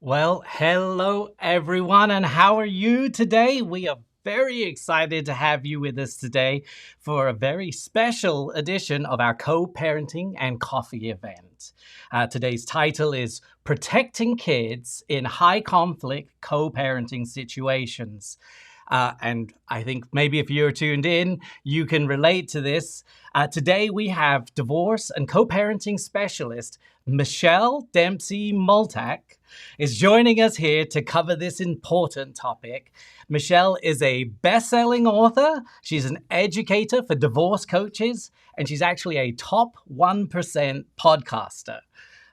Well, hello everyone, and how are you today? We are very excited to have you with us today for a very special edition of our co parenting and coffee event. Today's title is Protecting Kids in High Conflict Co parenting Situations. And I think maybe if you're tuned in, you can relate to this. Today, we have divorce and co parenting specialist Michelle Dempsey Multack is joining us here to cover this important topic. Michelle is a best-selling author. She's an educator for divorce coaches, and she's actually a top 1% podcaster.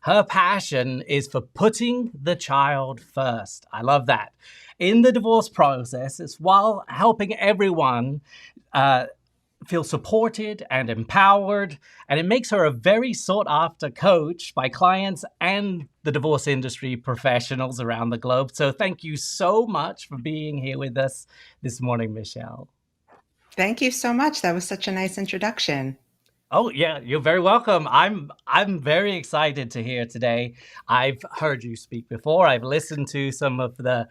Her passion is for putting the child first. I love that. In the divorce process, it's while helping everyone uh, feel supported and empowered, and it makes her a very sought after coach by clients and the divorce industry professionals around the globe. So, thank you so much for being here with us this morning, Michelle. Thank you so much. That was such a nice introduction. Oh yeah, you're very welcome. I'm very excited to hear today. I've heard you speak before. I've listened to some of the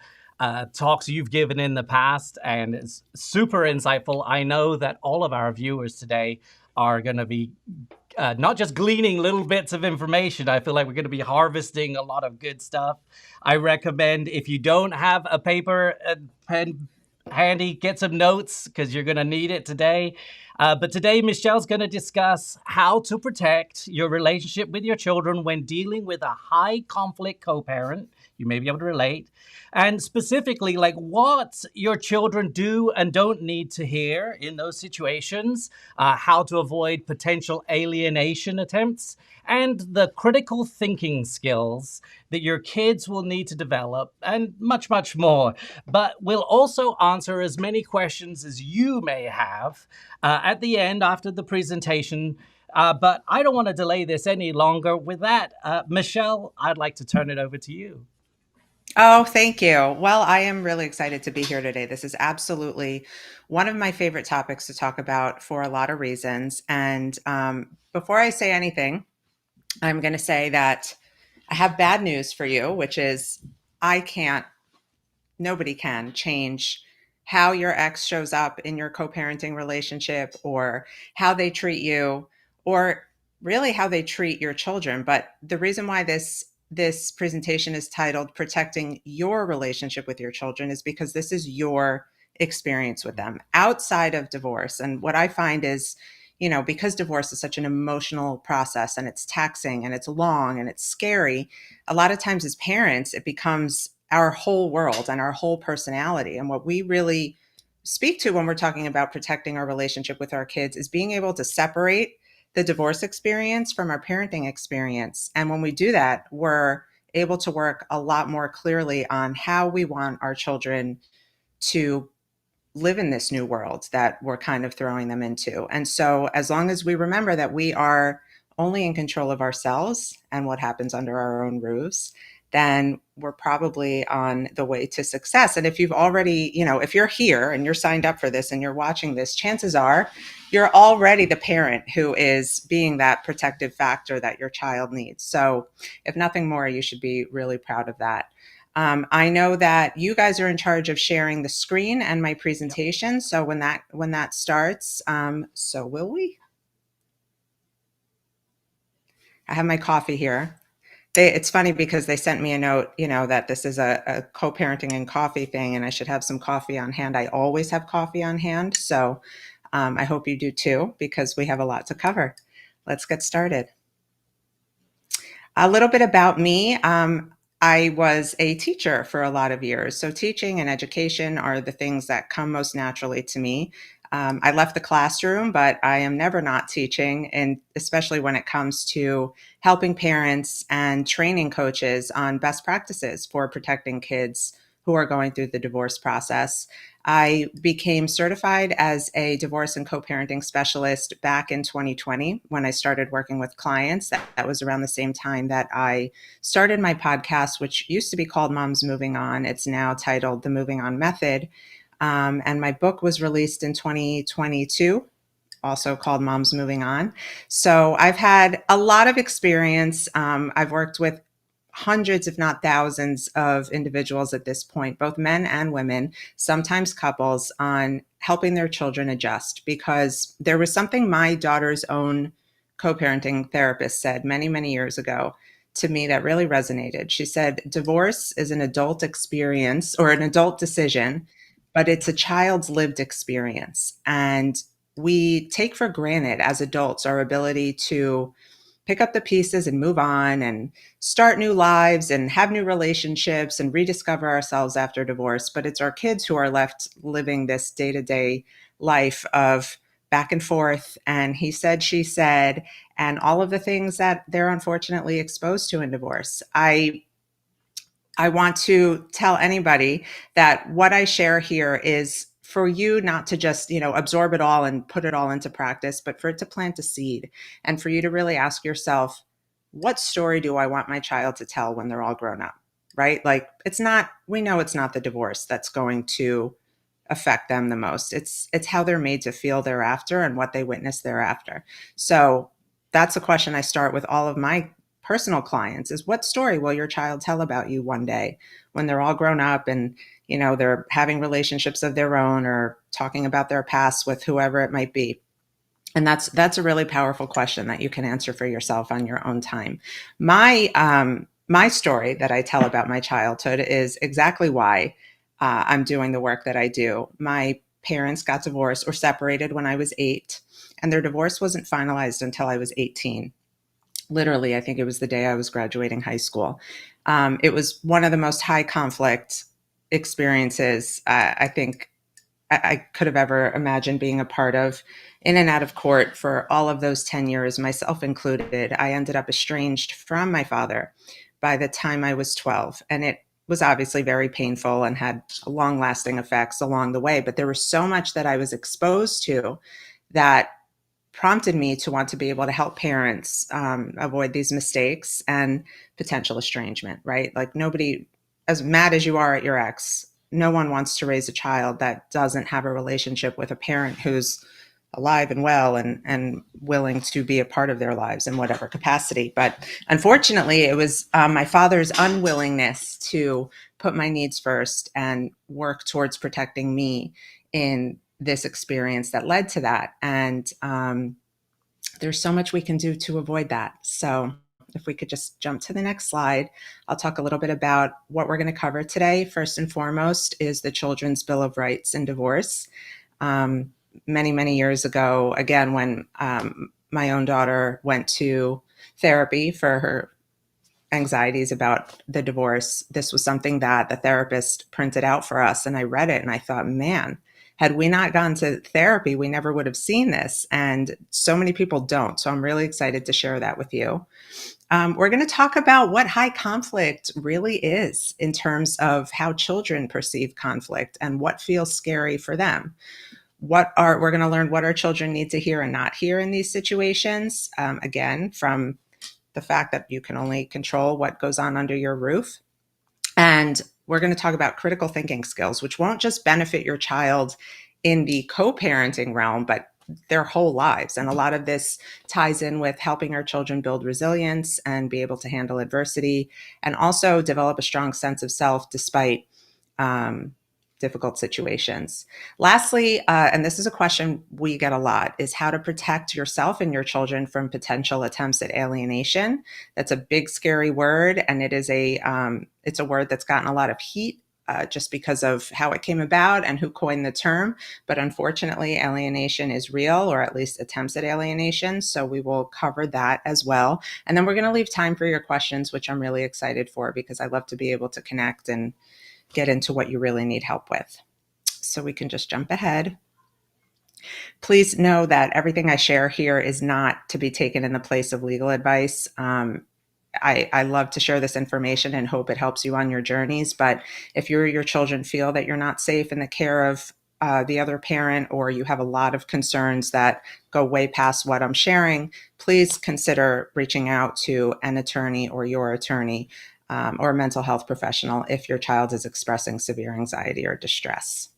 talks you've given in the past, and it's super insightful. I know that all of our viewers today are going to be not just gleaning little bits of information. I feel like we're going to be harvesting a lot of good stuff. I recommend if you don't have a paper and pen handy, get some notes because you're going to need it today. But today, Michelle's going to discuss how to protect your relationship with your children when dealing with a high conflict co parent. You may be able to relate. And specifically, like what your children do and don't need to hear in those situations, how to avoid potential alienation attempts, and the critical thinking skills that your kids will need to develop, and much, much more. But we'll also answer as many questions as you may have at the end after the presentation. But I don't want to delay this any longer. With that, Michelle, I'd like to turn it over to you. Oh, thank you. Well, I am really excited to be here today. This is absolutely one of my favorite topics to talk about for a lot of reasons. And before I say anything, I'm going to say that I have bad news for you, which is I can't, nobody can change how your ex shows up in your co parenting relationship or how they treat you or really how they treat your children. But the reason why this presentation is titled Protecting Your Relationship with Your Children is because this is your experience with them outside of divorce. And what I find is, because divorce is such an emotional process and it's taxing and it's long and it's scary, a lot of times as parents, it becomes our whole world and our whole personality. And what we really speak to when we're talking about protecting our relationship with our kids is being able to separate the divorce experience from our parenting experience. And when we do that, we're able to work a lot more clearly on how we want our children to live in this new world that we're kind of throwing them into. And so, as long as we remember that we are only in control of ourselves and what happens under our own roofs, then we're probably on the way to success. And if you've already, if you're here and you're signed up for this and you're watching this, chances are you're already the parent who is being that protective factor that your child needs. So, if nothing more, you should be really proud of that. I know that you guys are in charge of sharing the screen and my Yep. presentation. So when that starts, so will we? I have my coffee here. It's funny because they sent me a note, that this is a co-parenting and coffee thing, and I should have some coffee on hand. I always have coffee on hand, so I hope you do too, because we have a lot to cover. Let's get started. A little bit about me. I was a teacher for a lot of years. So, teaching and education are the things that come most naturally to me. I left the classroom, but I am never not teaching, and especially when it comes to helping parents and training coaches on best practices for protecting kids who are going through the divorce process. I became certified as a divorce and co parenting specialist back in 2020 when I started working with clients. That was around the same time that I started my podcast, which used to be called Moms Moving On. It's now titled The Moving On Method. And my book was released in 2022, also called Moms Moving On. So I've had a lot of experience. I've worked with hundreds, if not thousands, of individuals at this point, both men and women, sometimes couples, on helping their children adjust. Because there was something my daughter's own co-parenting therapist said many, many years ago to me that really resonated. She said, divorce is an adult experience or an adult decision, but it's a child's lived experience. And we take for granted as adults our ability to pick up the pieces and move on and start new lives and have new relationships and rediscover ourselves after divorce. But it's our kids who are left living this day to day life of back and forth and he said, she said, and all of the things that they're unfortunately exposed to in divorce. I want to tell anybody that what I share here is for you not to just, absorb it all and put it all into practice, but for it to plant a seed and for you to really ask yourself, what story do I want my child to tell when they're all grown up, right? Like we know it's not the divorce that's going to affect them the most. It's how they're made to feel thereafter and what they witness thereafter. So that's a question I start with all of my personal clients is what story will your child tell about you one day when they're all grown up and they're having relationships of their own or talking about their past with whoever it might be. And that's a really powerful question that you can answer for yourself on your own time. My story that I tell about my childhood is exactly why I'm doing the work that I do. My parents got divorced or separated when I was 8, and their divorce wasn't finalized until I was 18. Literally, I think it was the day I was graduating high school. It was one of the most high conflict experiences I think I could have ever imagined being a part of, in and out of court for all of those 10 years, myself included. I ended up estranged from my father by the time I was 12. And it was obviously very painful and had long lasting effects along the way. But there was so much that I was exposed to that prompted me to want to be able to help parents avoid these mistakes and potential estrangement, right? Like nobody, as mad as you are at your ex, no one wants to raise a child that doesn't have a relationship with a parent who's alive and well and willing to be a part of their lives in whatever capacity. But unfortunately, it was my father's unwillingness to put my needs first and work towards protecting me in this experience that led to that. And there's so much we can do to avoid that. So if we could just jump to the next slide, I'll talk a little bit about what we're going to cover today. First and foremost is the Children's Bill of Rights in divorce. Many, many years ago, again, when my own daughter went to therapy for her anxieties about the divorce, this was something that the therapist printed out for us. And I read it and I thought, man, had we not gone to therapy, we never would have seen this. And so many people don't. So I'm really excited to share that with you. We're going to talk about what high conflict really is in terms of how children perceive conflict and what feels scary for them. We're going to learn what our children need to hear and not hear in these situations. Again, from the fact that you can only control what goes on under your roof. And we're going to talk about critical thinking skills, which won't just benefit your child in the co-parenting realm, but their whole lives. And a lot of this ties in with helping our children build resilience and be able to handle adversity and also develop a strong sense of self despite difficult situations. Lastly, and this is a question we get a lot, is how to protect yourself and your children from potential attempts at alienation. That's a big, scary word, and it's a word that's gotten a lot of heat just because of how it came about and who coined the term. But unfortunately, alienation is real, or at least attempts at alienation. So we will cover that as well. And then we're going to leave time for your questions, which I'm really excited for because I love to be able to connect and get into what you really need help with. So we can just jump ahead. Please know that everything I share here is not to be taken in the place of legal advice. I love to share this information and hope it helps you on your journeys. But if you or your children feel that you're not safe in the care of the other parent, or you have a lot of concerns that go way past what I'm sharing, please consider reaching out to an attorney or your attorney or a mental health professional if your child is expressing severe anxiety or distress.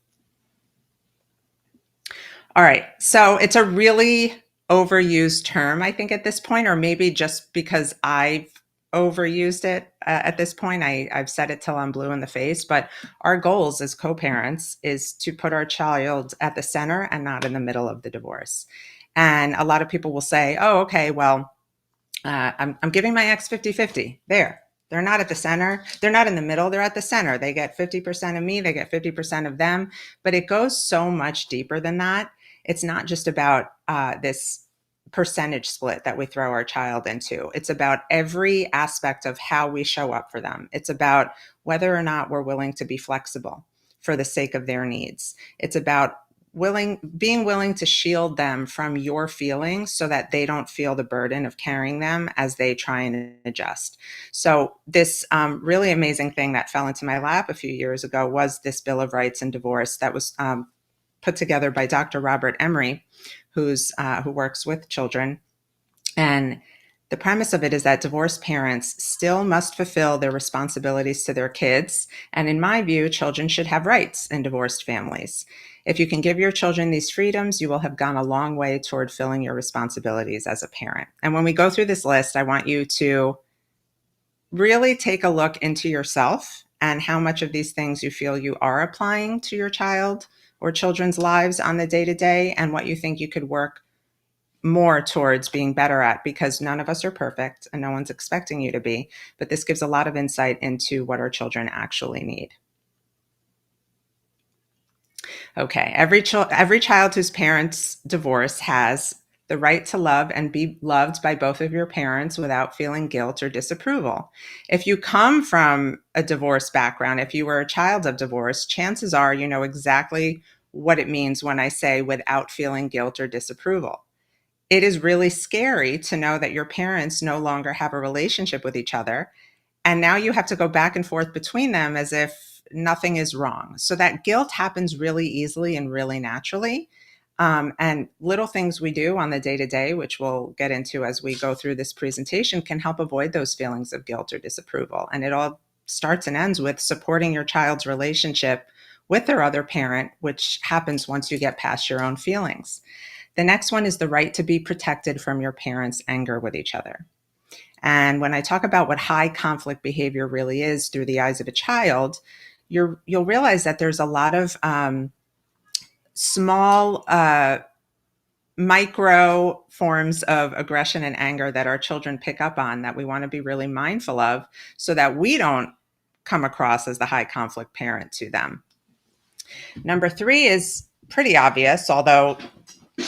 All right, so it's a really overused term, I think, at this point, or maybe just because I've overused it at this point. I've said it till I'm blue in the face, but our goals as co-parents is to put our child at the center and not in the middle of the divorce. And a lot of people will say, oh, okay, well, I'm giving my ex 50-50. There. They're not at the center. They're not in the middle. They're at the center. They get 50% of me. They get 50% of them. But it goes so much deeper than that. It's not just about this percentage split that we throw our child into. It's about every aspect of how we show up for them. It's about whether or not we're willing to be flexible for the sake of their needs. It's about being willing to shield them from your feelings so that they don't feel the burden of carrying them as they try and adjust. So this really amazing thing that fell into my lap a few years ago was this Bill of Rights and Divorce that was put together by Dr. Robert Emery, who works with children. And the premise of it is that divorced parents still must fulfill their responsibilities to their kids. And in my view, children should have rights in divorced families. If you can give your children these freedoms, you will have gone a long way toward filling your responsibilities as a parent. And when we go through this list, I want you to really take a look into yourself and how much of these things you feel you are applying to your child or children's lives on the day-to-day, and what you think you could work more towards being better at, because none of us are perfect and no one's expecting you to be. But this gives a lot of insight into what our children actually need. Okay, every child whose parents divorce has the right to love and be loved by both of your parents without feeling guilt or disapproval. If you come from a divorce background, if you were a child of divorce, chances are you know exactly what it means when I say without feeling guilt or disapproval. It is really scary to know that your parents no longer have a relationship with each other. And now you have to go back and forth between them as if nothing is wrong. So that guilt happens really easily and really naturally. And little things we do on the day to day, which we'll get into as we go through this presentation, can help avoid those feelings of guilt or disapproval. And it all starts and ends with supporting your child's relationship with their other parent, which happens once you get past your own feelings. The next one is the right to be protected from your parents' anger with each other. And when I talk about what high conflict behavior really is through the eyes of a child, you'll realize that there's a lot of small micro forms of aggression and anger that our children pick up on that we want to be really mindful of so that we don't come across as the high conflict parent to them. Number 3 is pretty obvious, although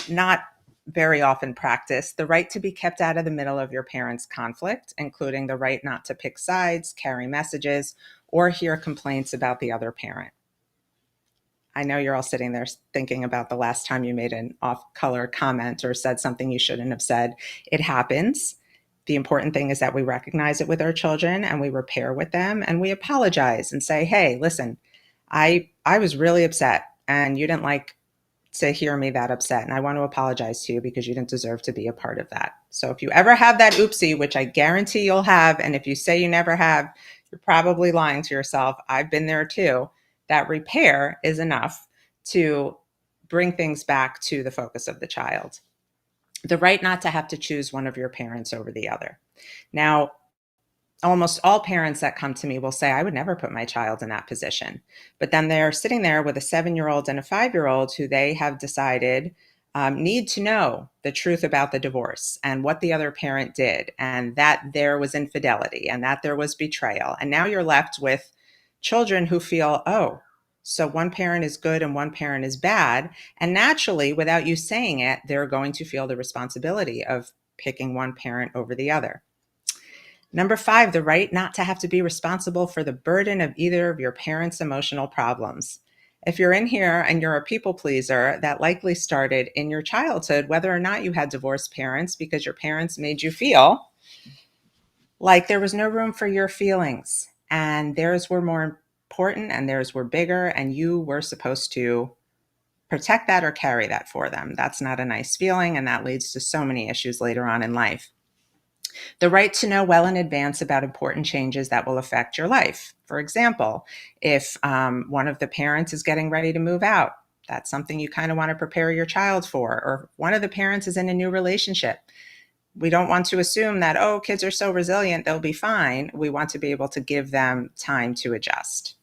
not very often practiced: the right to be kept out of the middle of your parents' conflict, including the right not to pick sides, carry messages, or hear complaints about the other parent. I know you're all sitting there thinking about the last time you made an off-color comment or said something you shouldn't have said. It happens. The important thing is that we recognize it with our children and we repair with them and we apologize and say, hey, listen, I was really upset and you didn't like to hear me that upset, and I want to apologize to you because you didn't deserve to be a part of that. So if you ever have that oopsie, which I guarantee you'll have, and if you say you never have, you're probably lying to yourself. I've been there too. That repair is enough to bring things back to the focus of the child. The right not to have to choose one of your parents over the other. Now, almost all parents that come to me will say, I would never put my child in that position. But then they're sitting there with a 7-year-old and a 5-year-old who they have decided need to know the truth about the divorce and what the other parent did, and that there was infidelity and that there was betrayal. And now you're left with children who feel, oh, so one parent is good and one parent is bad. And naturally, without you saying it, they're going to feel the responsibility of picking one parent over the other. Number 5, the right not to have to be responsible for the burden of either of your parents' emotional problems. If you're in here and you're a people pleaser, that likely started in your childhood, whether or not you had divorced parents, because your parents made you feel like there was no room for your feelings and theirs were more important and theirs were bigger, and you were supposed to protect that or carry that for them. That's not a nice feeling, and that leads to so many issues later on in life. The right to know well in advance about important changes that will affect your life. For example, if one of the parents is getting ready to move out, that's something you kind of want to prepare your child for. Or one of the parents is in a new relationship. we don't want to assume that, oh, kids are so resilient, they'll be fine. We want to be able to give them time to adjust.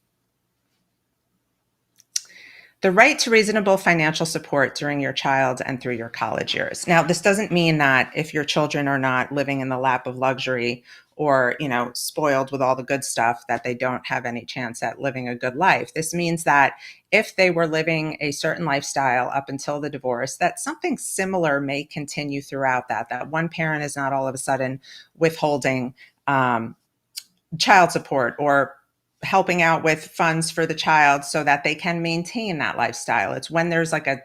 The right to reasonable financial support during your child and through your college years. Now, this doesn't mean that if your children are not living in the lap of luxury or, spoiled with all the good stuff, that they don't have any chance at living a good life. This means that if they were living a certain lifestyle up until the divorce, that something similar may continue throughout that one parent is not all of a sudden withholding child support or helping out with funds for the child so that they can maintain that lifestyle. It's when there's like a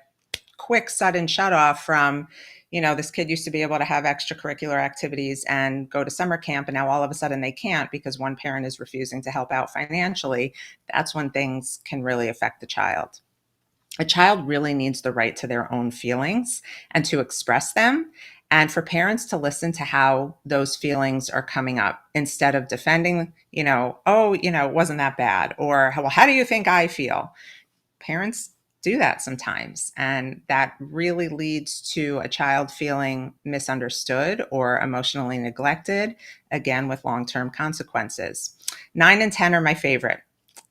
quick sudden shut off from, this kid used to be able to have extracurricular activities and go to summer camp, and now all of a sudden they can't because one parent is refusing to help out financially. That's when things can really affect the child. A child really needs the right to their own feelings and to express them, and for parents to listen to how those feelings are coming up instead of defending, oh, it wasn't that bad, or, well, how do you think I feel? Parents do that sometimes, and that really leads to a child feeling misunderstood or emotionally neglected, again, with long-term consequences. 9 and 10 are my favorite.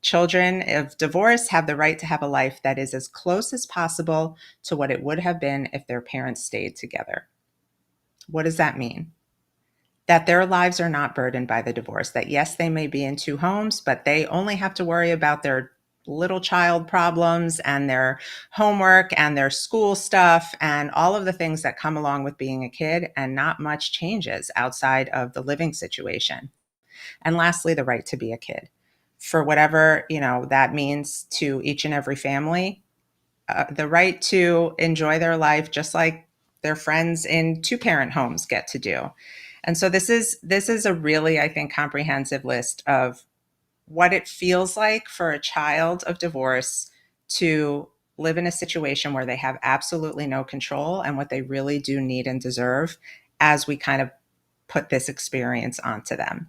Children of divorce have the right to have a life that is as close as possible to what it would have been if their parents stayed together. What does that mean? That their lives are not burdened by the divorce, that yes, they may be in 2 homes, but they only have to worry about their little child problems and their homework and their school stuff and all of the things that come along with being a kid, and not much changes outside of the living situation. And lastly, the right to be a kid. For whatever, that means to each and every family, the right to enjoy their life just like their friends in 2-parent homes get to do. And so this is a really, I think, comprehensive list of what it feels like for a child of divorce to live in a situation where they have absolutely no control, and what they really do need and deserve as we kind of put this experience onto them.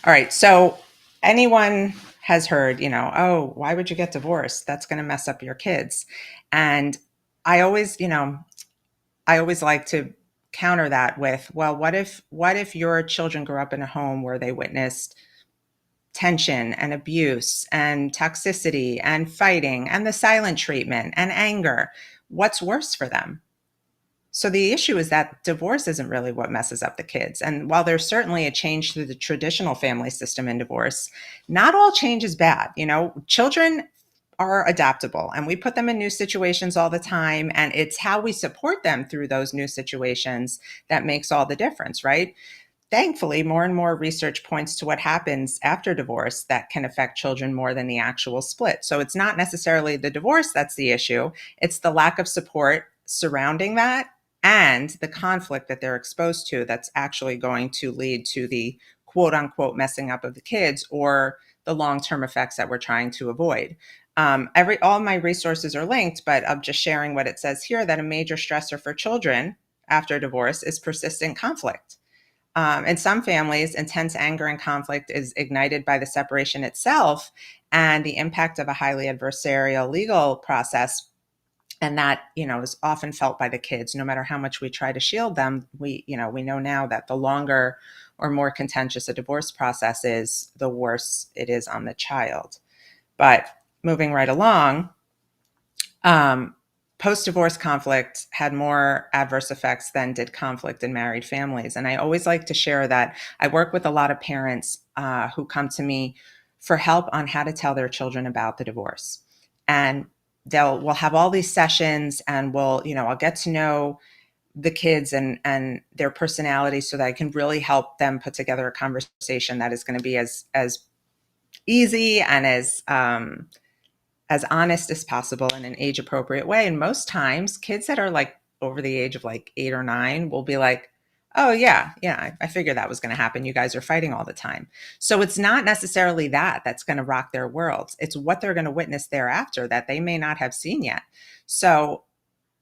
All right, so anyone has heard, oh, why would you get divorced? That's going to mess up your kids. And I always, I always like to counter that with, well, what if your children grew up in a home where they witnessed tension and abuse and toxicity and fighting and the silent treatment and anger? What's worse for them? So the issue is that divorce isn't really what messes up the kids. And while there's certainly a change to the traditional family system in divorce, not all change is bad. Children are adaptable, and we put them in new situations all the time. And it's how we support them through those new situations that makes all the difference, right? Thankfully, more and more research points to what happens after divorce that can affect children more than the actual split. So it's not necessarily the divorce that's the issue. It's the lack of support surrounding that and the conflict that they're exposed to that's actually going to lead to the quote unquote messing up of the kids, or the long-term effects that we're trying to avoid. All my resources are linked, but I'm just sharing what it says here, that a major stressor for children after divorce is persistent conflict. In some families, intense anger and conflict is ignited by the separation itself and the impact of a highly adversarial legal process. And that, is often felt by the kids. No matter how much we try to shield them, we know now that the longer or more contentious a divorce process is, the worse it is on the child. But moving right along, post-divorce conflict had more adverse effects than did conflict in married families. And I always like to share that I work with a lot of parents who come to me for help on how to tell their children about the divorce. And we'll have all these sessions, and I'll get to know the kids and their personalities so that I can really help them put together a conversation that is going to be as easy and as honest as possible in an age appropriate way. And most times kids that are like over the age of like 8 or 9 will be like, oh yeah, I figured that was going to happen. You guys are fighting all the time. So it's not necessarily that's going to rock their worlds. It's what they're going to witness thereafter that they may not have seen yet. So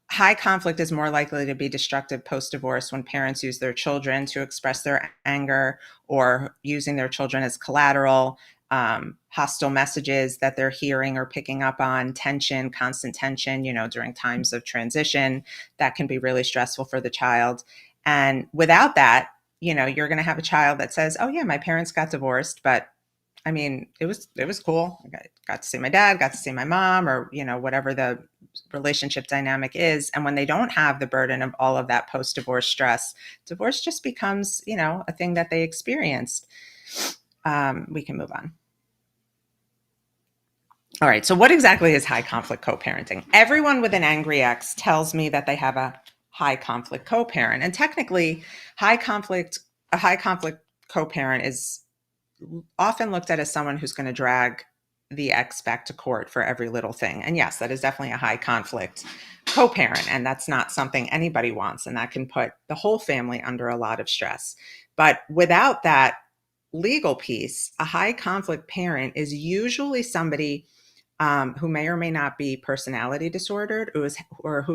high conflict is more likely to be destructive post-divorce when parents use their children to express their anger, or using their children as collateral. hostile messages that they're hearing or picking up on, tension, constant tension, during times of transition. That can be really stressful for the child. And without that, you're going to have a child that says, oh yeah, my parents got divorced, but I mean, it was cool. I got to see my dad, got to see my mom, or whatever the relationship dynamic is. And when they don't have the burden of all of that post-divorce stress, divorce just becomes a thing that they experienced. We can move on. All right. So, what exactly is high conflict co-parenting? Everyone with an angry ex tells me that they have a high conflict co-parent, and technically, a high conflict co-parent is often looked at as someone who's going to drag the ex back to court for every little thing. And yes, that is definitely a high conflict co-parent, and that's not something anybody wants, and that can put the whole family under a lot of stress. But without that legal piece, a high conflict parent is usually somebody who may or may not be personality disordered, who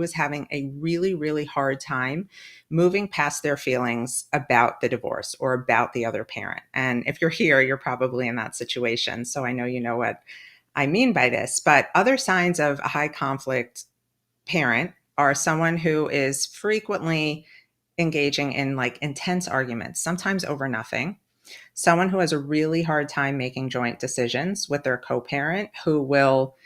is having a really, really hard time moving past their feelings about the divorce or about the other parent. And if you're here, you're probably in that situation. So I know you know what I mean by this. But other signs of a high conflict parent are someone who is frequently engaging in like intense arguments, sometimes over nothing. Someone who has a really hard time making joint decisions with their co-parent, who will,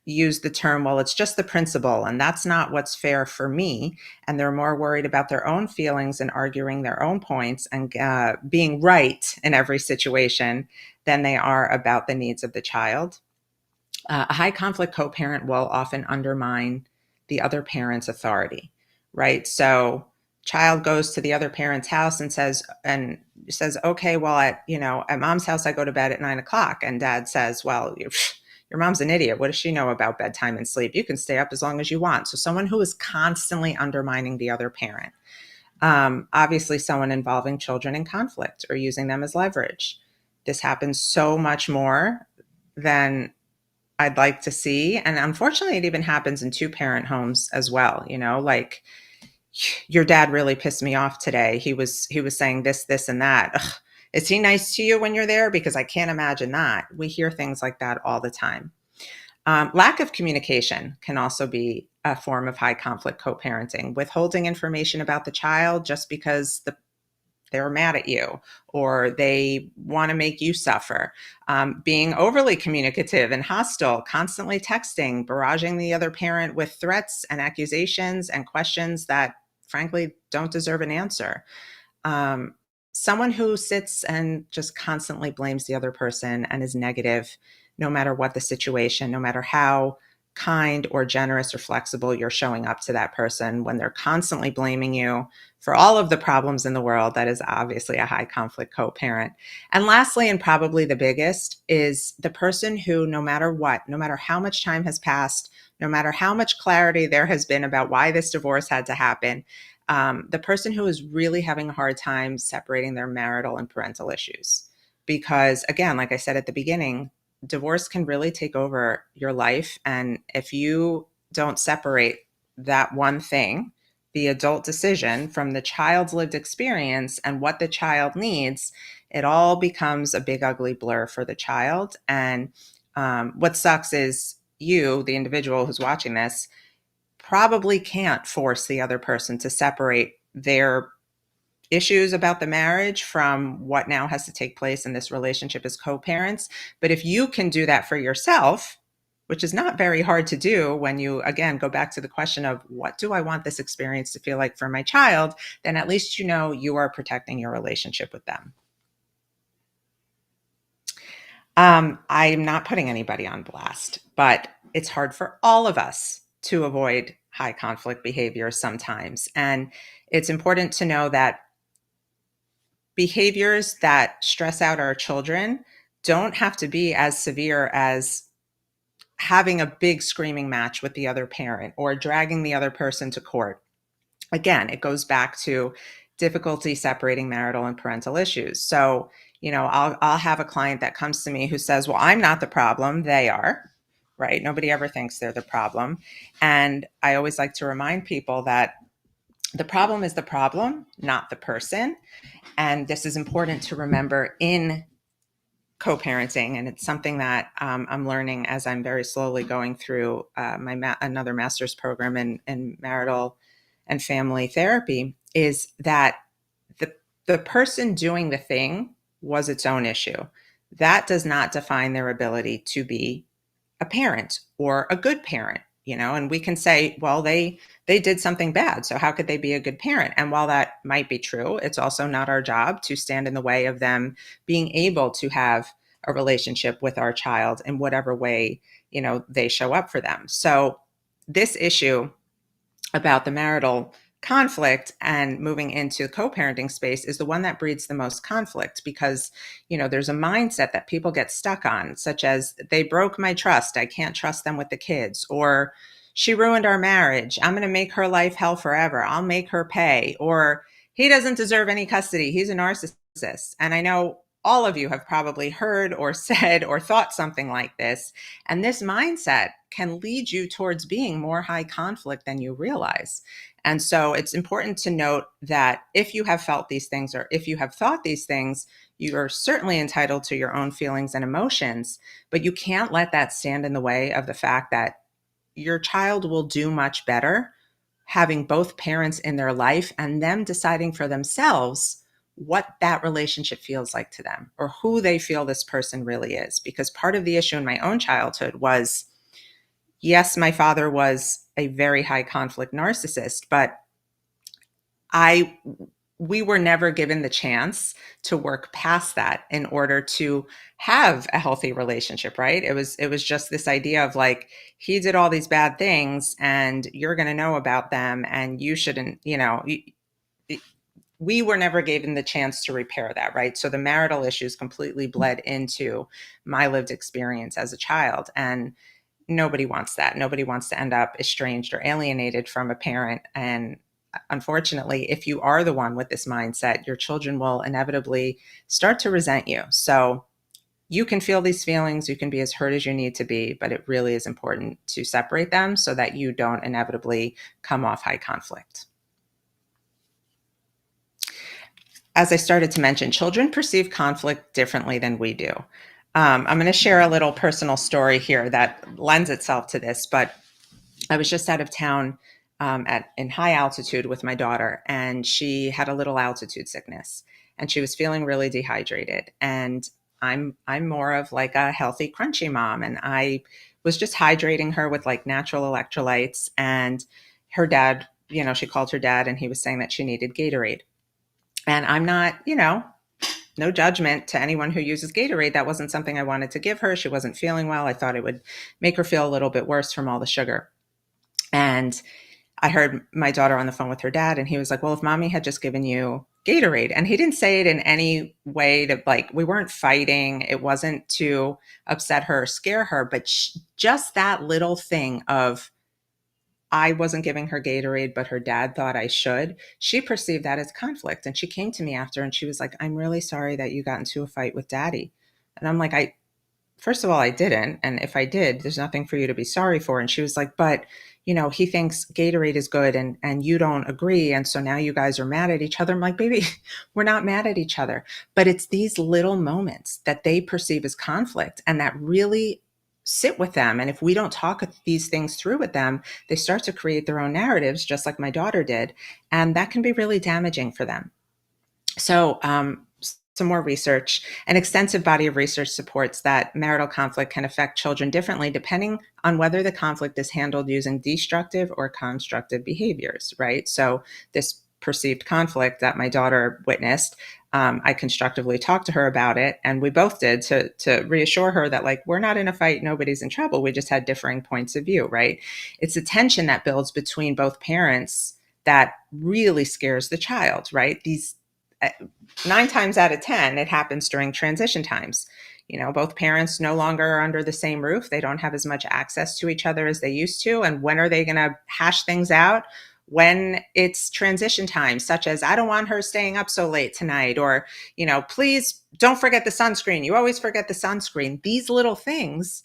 use the term, well, it's just the principle, and that's not what's fair for me. And they're more worried about their own feelings and arguing their own points and being right in every situation than they are about the needs of the child. A high conflict co-parent will often undermine the other parent's authority, right? So child goes to the other parent's house and says, okay, well, at mom's house, I go to bed at 9 o'clock. And dad says, well, your mom's an idiot. What does she know about bedtime and sleep? You can stay up as long as you want. So someone who is constantly undermining the other parent. Obviously, someone involving children in conflict or using them as leverage. This happens so much more than I'd like to see. And unfortunately, it even happens in two-parent homes as well. Like, your dad really pissed me off today. He was saying this, and that. Ugh, is he nice to you when you're there? Because I can't imagine that. We hear things like that all the time. Lack of communication can also be a form of high conflict co-parenting. Withholding information about the child just because they're mad at you or they want to make you suffer. Being overly communicative and hostile, constantly texting, barraging the other parent with threats and accusations and questions that frankly don't deserve an answer. Someone who sits and just constantly blames the other person and is negative, no matter what the situation, no matter how kind or generous or flexible you're showing up to that person, when they're constantly blaming you for all of the problems in the world, that is obviously a high conflict co-parent. And lastly, and probably the biggest, is the person who, no matter what, no matter how much time has passed, no matter how much clarity there has been about why this divorce had to happen, the person who is really having a hard time separating their marital and parental issues. Because again, like I said at the beginning, divorce can really take over your life. And if you don't separate that one thing, the adult decision, from the child's lived experience and what the child needs, it all becomes a big, ugly blur for the child. And what sucks is you, the individual who's watching this, probably can't force the other person to separate their issues about the marriage from what now has to take place in this relationship as co-parents. But if you can do that for yourself, which is not very hard to do when you, again, go back to the question of what do I want this experience to feel like for my child, then at least you are protecting your relationship with them. I'm not putting anybody on blast, but it's hard for all of us to avoid high conflict behavior sometimes. And it's important to know that behaviors that stress out our children don't have to be as severe as having a big screaming match with the other parent or dragging the other person to court. Again, it goes back to difficulty separating marital and parental issues. So, I'll have a client that comes to me who says, well, I'm not the problem, they are, right? Nobody ever thinks they're the problem. And I always like to remind people that the problem is the problem, not the person. And this is important to remember in co-parenting, and it's something that I'm learning as I'm very slowly going through another master's program in marital and family therapy, is that the the person doing the thing was its own issue. That does not define their ability to be a parent or a good parent, and we can say, well, they did something bad, so how could they be a good parent? And while that might be true, it's also not our job to stand in the way of them being able to have a relationship with our child in whatever way, they show up for them. So this issue about the marital conflict and moving into the co-parenting space is the one that breeds the most conflict, because there's a mindset that people get stuck on, such as, they broke my trust, I can't trust them with the kids, or she ruined our marriage, I'm going to make her life hell forever, I'll make her pay, or he doesn't deserve any custody, he's a narcissist. And I know all of you have probably heard or said or thought something like this. And this mindset can lead you towards being more high conflict than you realize. And so it's important to note that if you have felt these things, or if you have thought these things, you are certainly entitled to your own feelings and emotions, but you can't let that stand in the way of the fact that your child will do much better having both parents in their life and them deciding for themselves what that relationship feels like to them, or who they feel this person really is. Because part of the issue in my own childhood was, yes, my father was a very high conflict narcissist, but we were never given the chance to work past that in order to have a healthy relationship, right? It was just this idea of like, he did all these bad things and you're going to know about them and you shouldn't, we were never given the chance to repair that, right? So the marital issues completely bled into my lived experience as a child. And nobody wants that. Nobody wants to end up estranged or alienated from a parent. And unfortunately, if you are the one with this mindset, your children will inevitably start to resent you. So you can feel these feelings, you can be as hurt as you need to be, but it really is important to separate them so that you don't inevitably come off high conflict. As I started to mention, children perceive conflict differently than we do. I'm going to share a little personal story here that lends itself to this, but I was just out of town in high altitude with my daughter, and she had a little altitude sickness, and she was feeling really dehydrated. And I'm more of like a healthy, crunchy mom, and I was just hydrating her with like natural electrolytes. And her dad, she called her dad, and he was saying that she needed Gatorade. And I'm not, no judgment to anyone who uses Gatorade. That wasn't something I wanted to give her. She wasn't feeling well. I thought it would make her feel a little bit worse from all the sugar. And I heard my daughter on the phone with her dad, and he was like, well, if mommy had just given you Gatorade. And he didn't say it in any way to, like, we weren't fighting. It wasn't to upset her or scare her, but just that little thing of, I wasn't giving her Gatorade, but her dad thought I should. She perceived that as conflict. And she came to me after and she was like, I'm really sorry that you got into a fight with daddy. And I'm like, first of all, I didn't. And if I did, there's nothing for you to be sorry for. And she was like, but, he thinks Gatorade is good and you don't agree. And so now you guys are mad at each other. I'm like, baby, we're not mad at each other. But it's these little moments that they perceive as conflict and that really sit with them. And if we don't talk these things through with them, they start to create their own narratives, just like my daughter did. And that can be really damaging for them. So, some more research. An extensive body of research supports that marital conflict can affect children differently depending on whether the conflict is handled using destructive or constructive behaviors, right? So this perceived conflict that my daughter witnessed, I constructively talked to her about it, and we both did, to reassure her that, like, we're not in a fight, nobody's in trouble, we just had differing points of view, right? It's a tension that builds between both parents that really scares the child, right? These 9 times out of 10, it happens during transition times. Both parents no longer are under the same roof. They don't have as much access to each other as they used to. And when are they going to hash things out? When it's transition time, such as, I don't want her staying up so late tonight, or, please don't forget the sunscreen. You always forget the sunscreen. These little things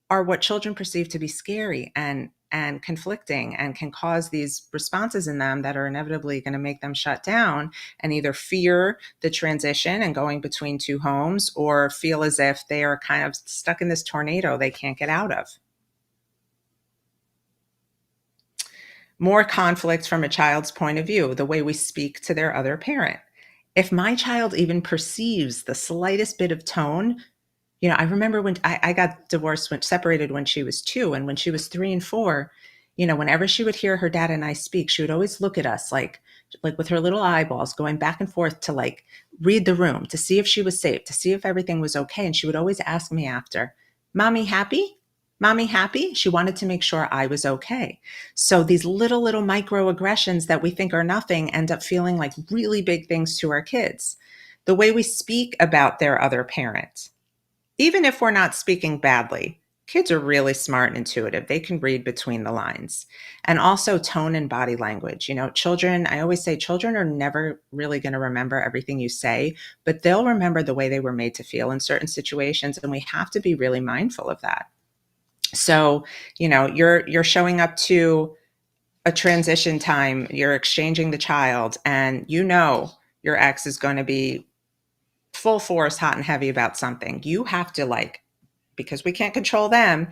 are what children perceive to be scary. And and conflicting and can cause these responses in them that are inevitably going to make them shut down and either fear the transition and going between two homes or feel as if they are kind of stuck in this tornado they can't get out of. More conflict from a child's point of view, the way we speak to their other parent. If my child even perceives the slightest bit of tone, I remember when I got divorced, separated when she was 2, and when she was 3 and 4, whenever she would hear her dad and I speak, she would always look at us like with her little eyeballs going back and forth to like read the room, to see if she was safe, to see if everything was okay. And she would always ask me after, "Mommy happy? Mommy happy?" She wanted to make sure I was okay. So these little microaggressions that we think are nothing end up feeling like really big things to our kids. The way we speak about their other parent, even if we're not speaking badly, kids are really smart and intuitive. They can read between the lines. And also tone and body language. Children, I always say children are never really going to remember everything you say, but they'll remember the way they were made to feel in certain situations. And we have to be really mindful of that. So, you're showing up to a transition time, you're exchanging the child, and your ex is going to be full force, hot and heavy about something. You have to because we can't control them,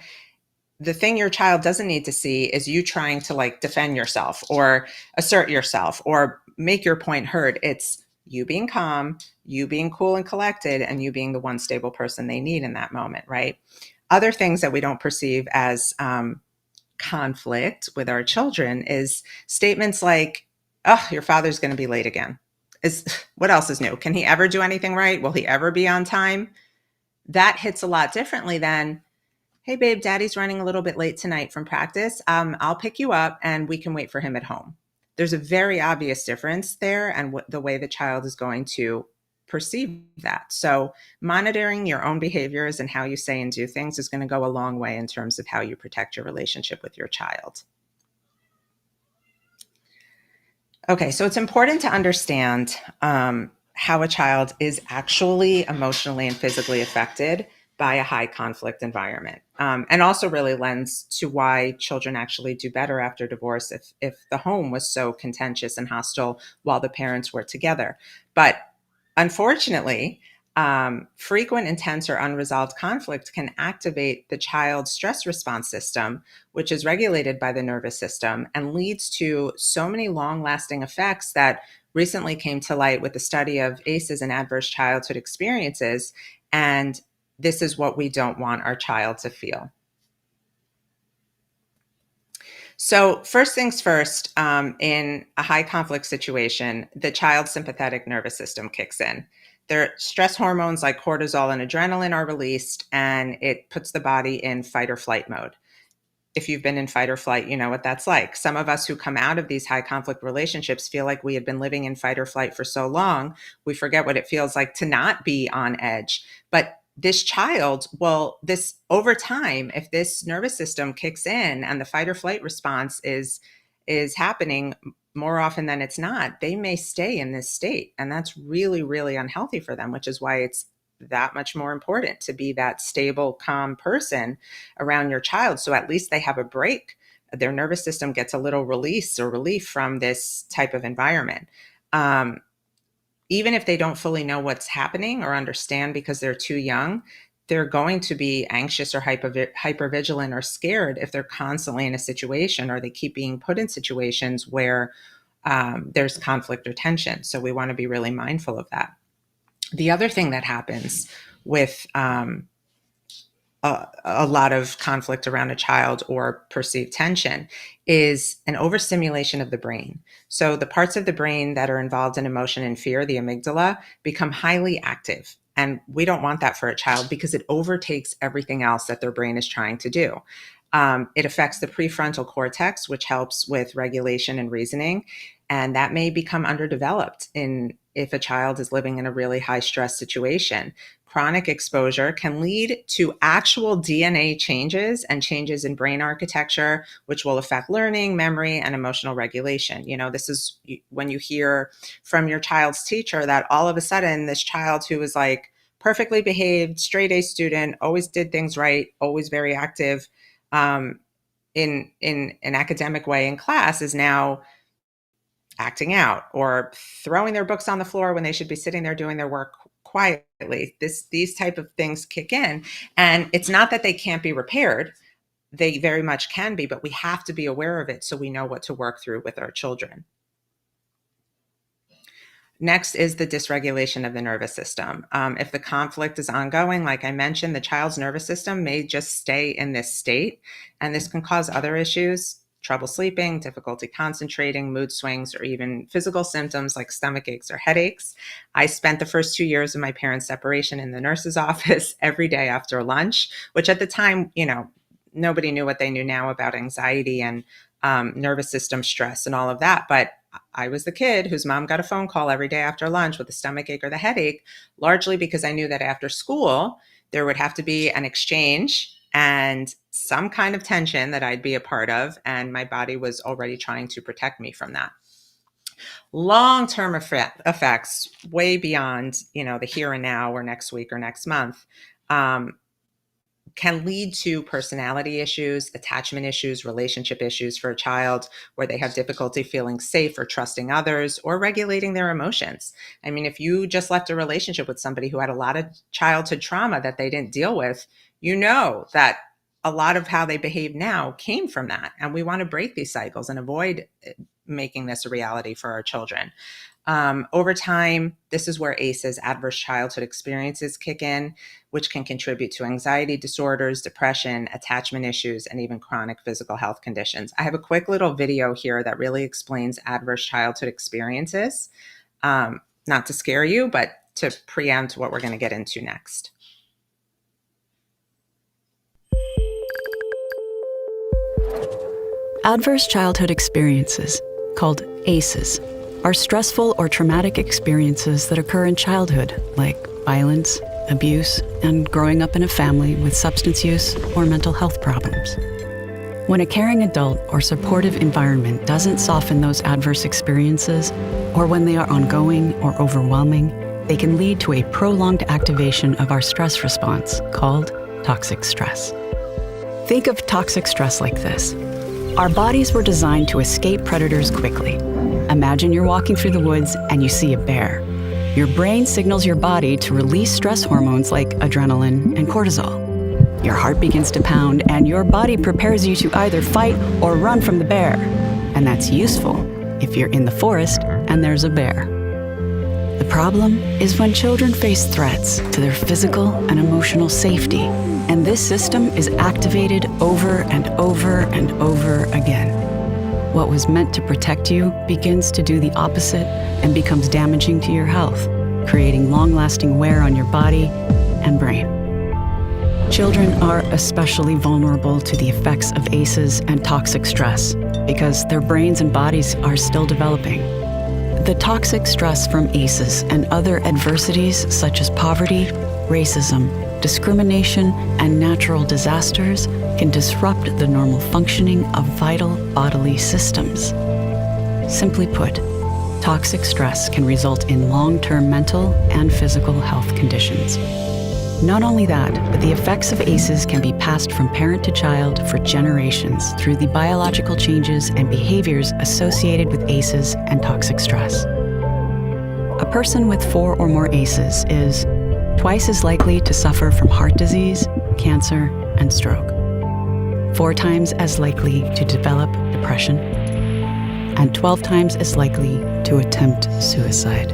the thing your child doesn't need to see is you trying to defend yourself or assert yourself or make your point heard. It's you being calm, you being cool and collected, and you being the one stable person they need in that moment, right? Other things that we don't perceive as conflict with our children is statements like, "Oh, your father's going to be late again." What else is new? Can he ever do anything right? Will he ever be on time? That hits a lot differently than, "Hey, babe, daddy's running a little bit late tonight from practice. I'll pick you up and we can wait for him at home." There's a very obvious difference there and the way the child is going to perceive that. So monitoring your own behaviors and how you say and do things is going to go a long way in terms of how you protect your relationship with your child. Okay, so it's important to understand how a child is actually emotionally and physically affected by a high conflict environment, and also really lends to why children actually do better after divorce if the home was so contentious and hostile while the parents were together. But unfortunately, frequent, intense, or unresolved conflict can activate the child's stress response system, which is regulated by the nervous system, and leads to so many long-lasting effects that recently came to light with the study of ACEs and adverse childhood experiences. And this is what we don't want our child to feel. So first things first, in a high conflict situation, the child's sympathetic nervous system kicks in. Their stress hormones like cortisol and adrenaline are released, and it puts the body in fight or flight mode. If you've been in fight or flight, you know what that's like. Some of us who come out of these high conflict relationships feel like we had been living in fight or flight for so long, we forget what it feels like to not be on edge. But this child, well, this over time, if this nervous system kicks in and the fight or flight response is happening more often than it's not, they may stay in this state. And that's really, really unhealthy for them, which is why it's that much more important to be that stable, calm person around your child. So at least they have a break. Their nervous system gets a little release or relief from this type of environment. Even if they don't fully know what's happening or understand because they're too young, they're going to be anxious or hypervigilant or scared if they're constantly in a situation or they keep being put in situations where there's conflict or tension. So we want to be really mindful of that. The other thing that happens with a lot of conflict around a child or perceived tension is an overstimulation of the brain. So the parts of the brain that are involved in emotion and fear, the amygdala, become highly active. And we don't want that for a child because it overtakes everything else that their brain is trying to do. It affects the prefrontal cortex, which helps with regulation and reasoning. And that may become underdeveloped if a child is living in a really high stress situation. Chronic exposure can lead to actual DNA changes and changes in brain architecture, which will affect learning, memory, and emotional regulation. This is when you hear from your child's teacher that all of a sudden this child who is like perfectly behaved, straight A student, always did things right, always very active, in an academic way in class is now acting out or throwing their books on the floor when they should be sitting there doing their work quietly. These type of things kick in, and it's not that they can't be repaired. They very much can be, but we have to be aware of it so we know what to work through with our children. Next is the dysregulation of the nervous system. If the conflict is ongoing, like I mentioned, the child's nervous system may just stay in this state, and this can cause other issues: trouble sleeping, difficulty concentrating, mood swings, or even physical symptoms like stomach aches or headaches. I spent the first 2 years of my parents' separation in the nurse's office every day after lunch, which at the time, nobody knew what they knew now about anxiety and nervous system stress and all of that. But I was the kid whose mom got a phone call every day after lunch with a stomach ache or the headache, largely because I knew that after school, there would have to be an exchange and some kind of tension that I'd be a part of. And my body was already trying to protect me from that. Long-term effects, way beyond, the here and now or next week or next month, can lead to personality issues, attachment issues, relationship issues for a child, where they have difficulty feeling safe or trusting others or regulating their emotions. I mean, if you just left a relationship with somebody who had a lot of childhood trauma that they didn't deal with, you know that a lot of how they behave now came from that. And we want to break these cycles and avoid making this a reality for our children. Over time, this is where ACEs, adverse childhood experiences, kick in, which can contribute to anxiety disorders, depression, attachment issues, and even chronic physical health conditions. I have a quick little video here that really explains adverse childhood experiences, not to scare you, but to preempt what we're going to get into next. Adverse childhood experiences, called ACEs, are stressful or traumatic experiences that occur in childhood, like violence, abuse, and growing up in a family with substance use or mental health problems. When a caring adult or supportive environment doesn't soften those adverse experiences, or when they are ongoing or overwhelming, they can lead to a prolonged activation of our stress response, called toxic stress. Think of toxic stress like this. Our bodies were designed to escape predators quickly. Imagine you're walking through the woods and you see a bear. Your brain signals your body to release stress hormones like adrenaline and cortisol. Your heart begins to pound and your body prepares you to either fight or run from the bear. And that's useful if you're in the forest and there's a bear. The problem is when children face threats to their physical and emotional safety, and this system is activated over and over and over again. What was meant to protect you begins to do the opposite and becomes damaging to your health, creating long-lasting wear on your body and brain. Children are especially vulnerable to the effects of ACEs and toxic stress because their brains and bodies are still developing. The toxic stress from ACEs and other adversities such as poverty, racism, discrimination, and natural disasters can disrupt the normal functioning of vital bodily systems. Simply put, toxic stress can result in long-term mental and physical health conditions. Not only that, but the effects of ACEs can be passed from parent to child for generations through the biological changes and behaviors associated with ACEs and toxic stress. A person with 4 or more ACEs is twice as likely to suffer from heart disease, cancer, and stroke, 4 times as likely to develop depression, and 12 times as likely to attempt suicide.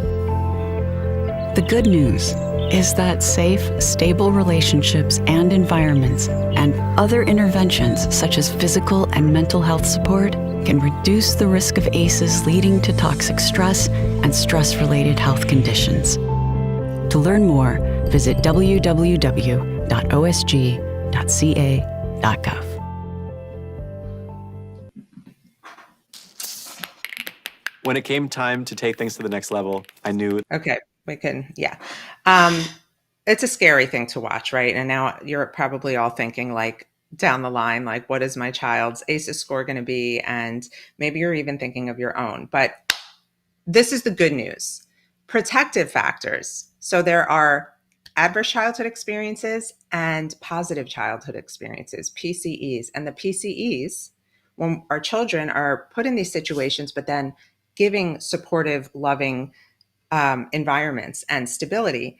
The good news is that safe, stable relationships and environments and other interventions such as physical and mental health support can reduce the risk of ACEs leading to toxic stress and stress-related health conditions. To learn more, visit www.osg.ca.gov. When it came time to take things to the next level, I knew. Okay, we can, yeah. It's a scary thing to watch, right? And now you're probably all thinking like down the line, like what is my child's ACEs score going to be? And maybe you're even thinking of your own. But this is the good news. Protective factors. So there are adverse childhood experiences and positive childhood experiences, PCEs. And the PCEs, when our children are put in these situations, but then giving supportive, loving environments and stability,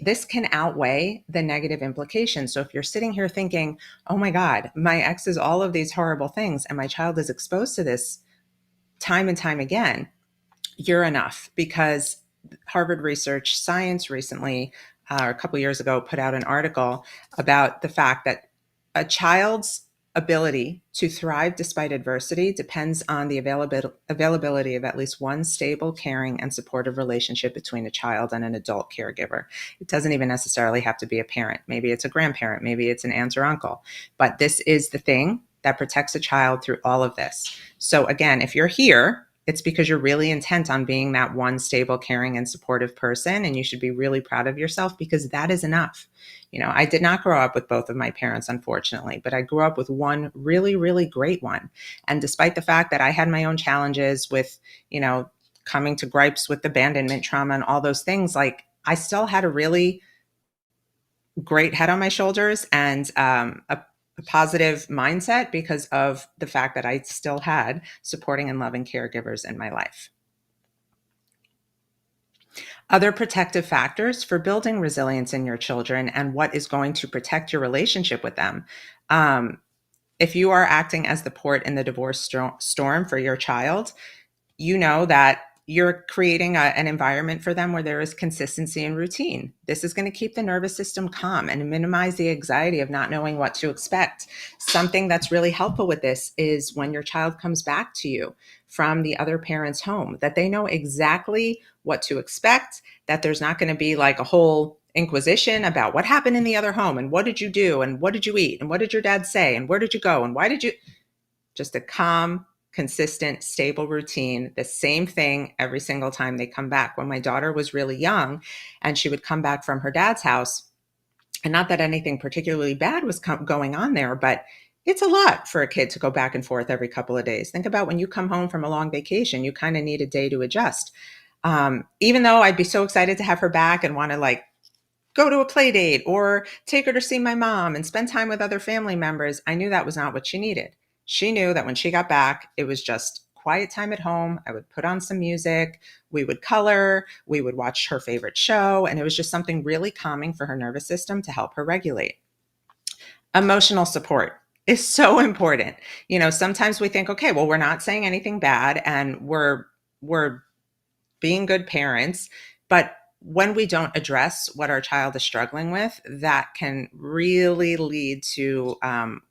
this can outweigh the negative implications. So if you're sitting here thinking, oh my God, my ex is all of these horrible things and my child is exposed to this time and time again, you're enough, because Harvard Research Science recently, a couple years ago, put out an article about the fact that a child's ability to thrive despite adversity depends on the availability of at least one stable, caring, and supportive relationship between a child and an adult caregiver. It doesn't even necessarily have to be a parent. Maybe it's a grandparent, maybe it's an aunt or uncle, but this is the thing that protects a child through all of this. So again, if you're here, it's because you're really intent on being that one stable, caring, and supportive person. And you should be really proud of yourself, because that is enough. You know, I did not grow up with both of my parents, unfortunately, but I grew up with one really, really great one. And despite the fact that I had my own challenges with, you know, coming to gripes with abandonment trauma and all those things, like, I still had a really great head on my shoulders and a positive mindset because of the fact that I still had supporting and loving caregivers in my life. Other protective factors for building resilience in your children and what is going to protect your relationship with them. If you are acting as the port in the divorce storm for your child, you know that you're creating an environment for them where there is consistency and routine. This is going to keep the nervous system calm and minimize the anxiety of not knowing what to expect. Something that's really helpful with this is when your child comes back to you from the other parent's home, that they know exactly what to expect, that there's not going to be like a whole inquisition about what happened in the other home and what did you do and what did you eat and what did your dad say and where did you go and why did you. Just a calm, consistent, stable routine, the same thing every single time they come back. When my daughter was really young and she would come back from her dad's house, and not that anything particularly bad was going on there, but it's a lot for a kid to go back and forth every couple of days. Think about when you come home from a long vacation, you kind of need a day to adjust. Even though I'd be so excited to have her back and want to like go to a play date or take her to see my mom and spend time with other family members, I knew that was not what she needed. She knew that when she got back, it was just quiet time at home. I would put on some music, we would color, we would watch her favorite show, and it was just something really calming for her nervous system to help her regulate. Emotional support is so important. You know, sometimes we think, okay, well, we're not saying anything bad and we're being good parents, but when we don't address what our child is struggling with, that can really lead to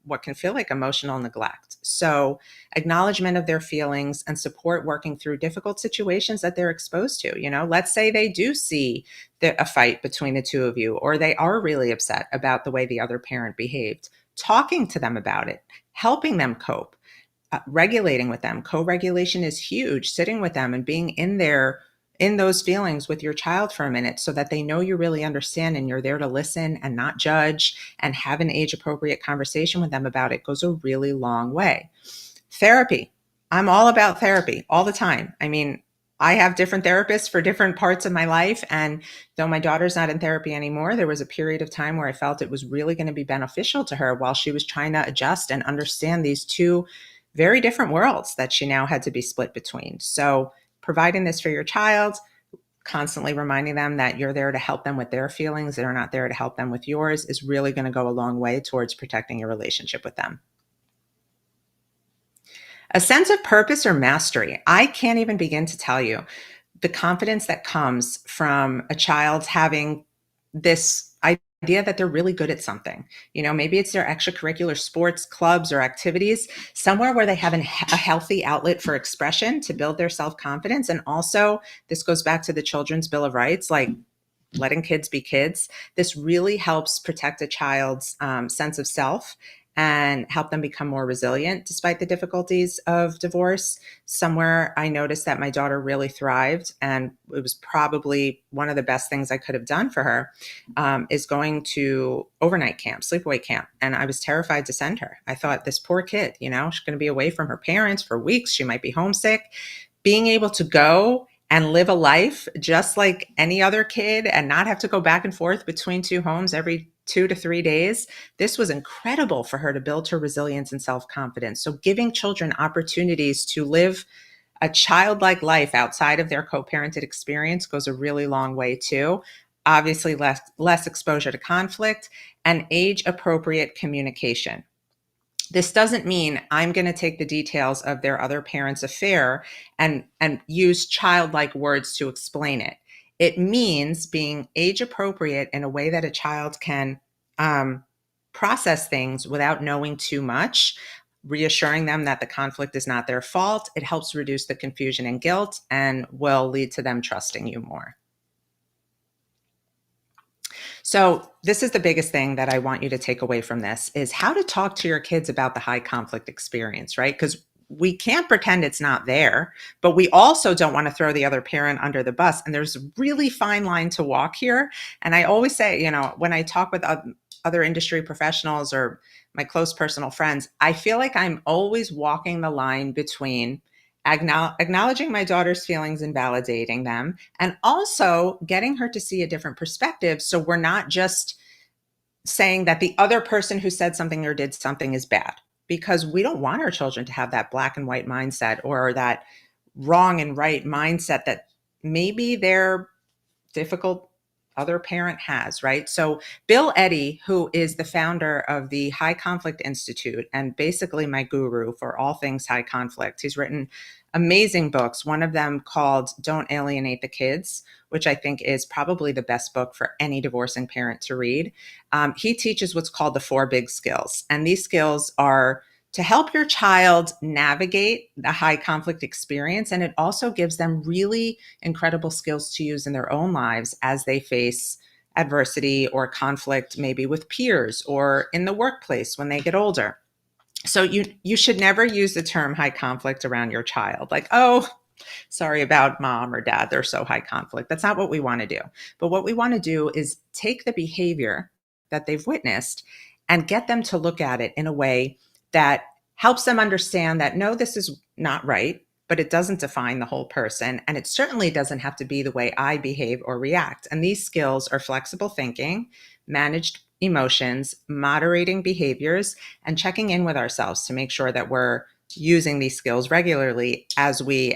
what can feel like emotional neglect. So acknowledgement of their feelings and support working through difficult situations that they're exposed to. You know, let's say they do see a fight between the two of you, or they are really upset about the way the other parent behaved. Talking to them about it, helping them cope, regulating with them. Co-regulation is huge. Sitting with them and being in those feelings with your child for a minute so that they know you really understand and you're there to listen and not judge and have an age-appropriate conversation with them about it goes a really long way. Therapy. I'm all about therapy all the time. I mean, I have different therapists for different parts of my life. And though my daughter's not in therapy anymore, there was a period of time where I felt it was really going to be beneficial to her while she was trying to adjust and understand these two very different worlds that she now had to be split between. So providing this for your child, constantly reminding them that you're there to help them with their feelings, they're not there to help them with yours, is really going to go a long way towards protecting your relationship with them. A sense of purpose or mastery. I can't even begin to tell you the confidence that comes from a child having this idea that they're really good at something. You know, maybe it's their extracurricular sports clubs or activities, somewhere where they have a healthy outlet for expression to build their self-confidence. And also, this goes back to the Children's Bill of Rights, like letting kids be kids. This really helps protect a child's sense of self and help them become more resilient despite the difficulties of divorce. Somewhere I noticed that my daughter really thrived, and it was probably one of the best things I could have done for her, is going to overnight camp, sleepaway camp. And I was terrified to send her. I thought, this poor kid, you know, she's going to be away from her parents for weeks. She might be homesick. Being able to go and live a life just like any other kid and not have to go back and forth between two homes every 2 to 3 days. This was incredible for her to build her resilience and self-confidence. So giving children opportunities to live a childlike life outside of their co-parented experience goes a really long way too. Obviously, less exposure to conflict and age-appropriate communication. This doesn't mean I'm going to take the details of their other parent's affair and use childlike words to explain it. It means being age appropriate in a way that a child can process things without knowing too much, reassuring them that the conflict is not their fault. It helps reduce the confusion and guilt and will lead to them trusting you more. So this is the biggest thing that I want you to take away from this is how to talk to your kids about the high conflict experience, right? Because we can't pretend it's not there, but we also don't want to throw the other parent under the bus. And there's a really fine line to walk here. And I always say, when I talk with other industry professionals or my close personal friends, I feel like I'm always walking the line between acknowledging my daughter's feelings and validating them, and also getting her to see a different perspective. So we're not just saying that the other person who said something or did something is bad, because we don't want our children to have that black and white mindset or that wrong and right mindset that maybe their difficult other parent has, right? So Bill Eddy, who is the founder of the High Conflict Institute and basically my guru for all things high conflict, he's written amazing books, one of them called Don't Alienate the Kids, which I think is probably the best book for any divorcing parent to read. He teaches what's called the 4 big skills. And these skills are to help your child navigate the high conflict experience. And it also gives them really incredible skills to use in their own lives as they face adversity or conflict, maybe with peers or in the workplace when they get older. So you should never use the term high conflict around your child. Like, oh, sorry about mom or dad, they're so high conflict. That's not what we want to do. But what we want to do is take the behavior that they've witnessed and get them to look at it in a way that helps them understand that, no, this is not right, but it doesn't define the whole person. And it certainly doesn't have to be the way I behave or react. And these skills are flexible thinking, managed emotions, moderating behaviors, and checking in with ourselves to make sure that we're using these skills regularly as we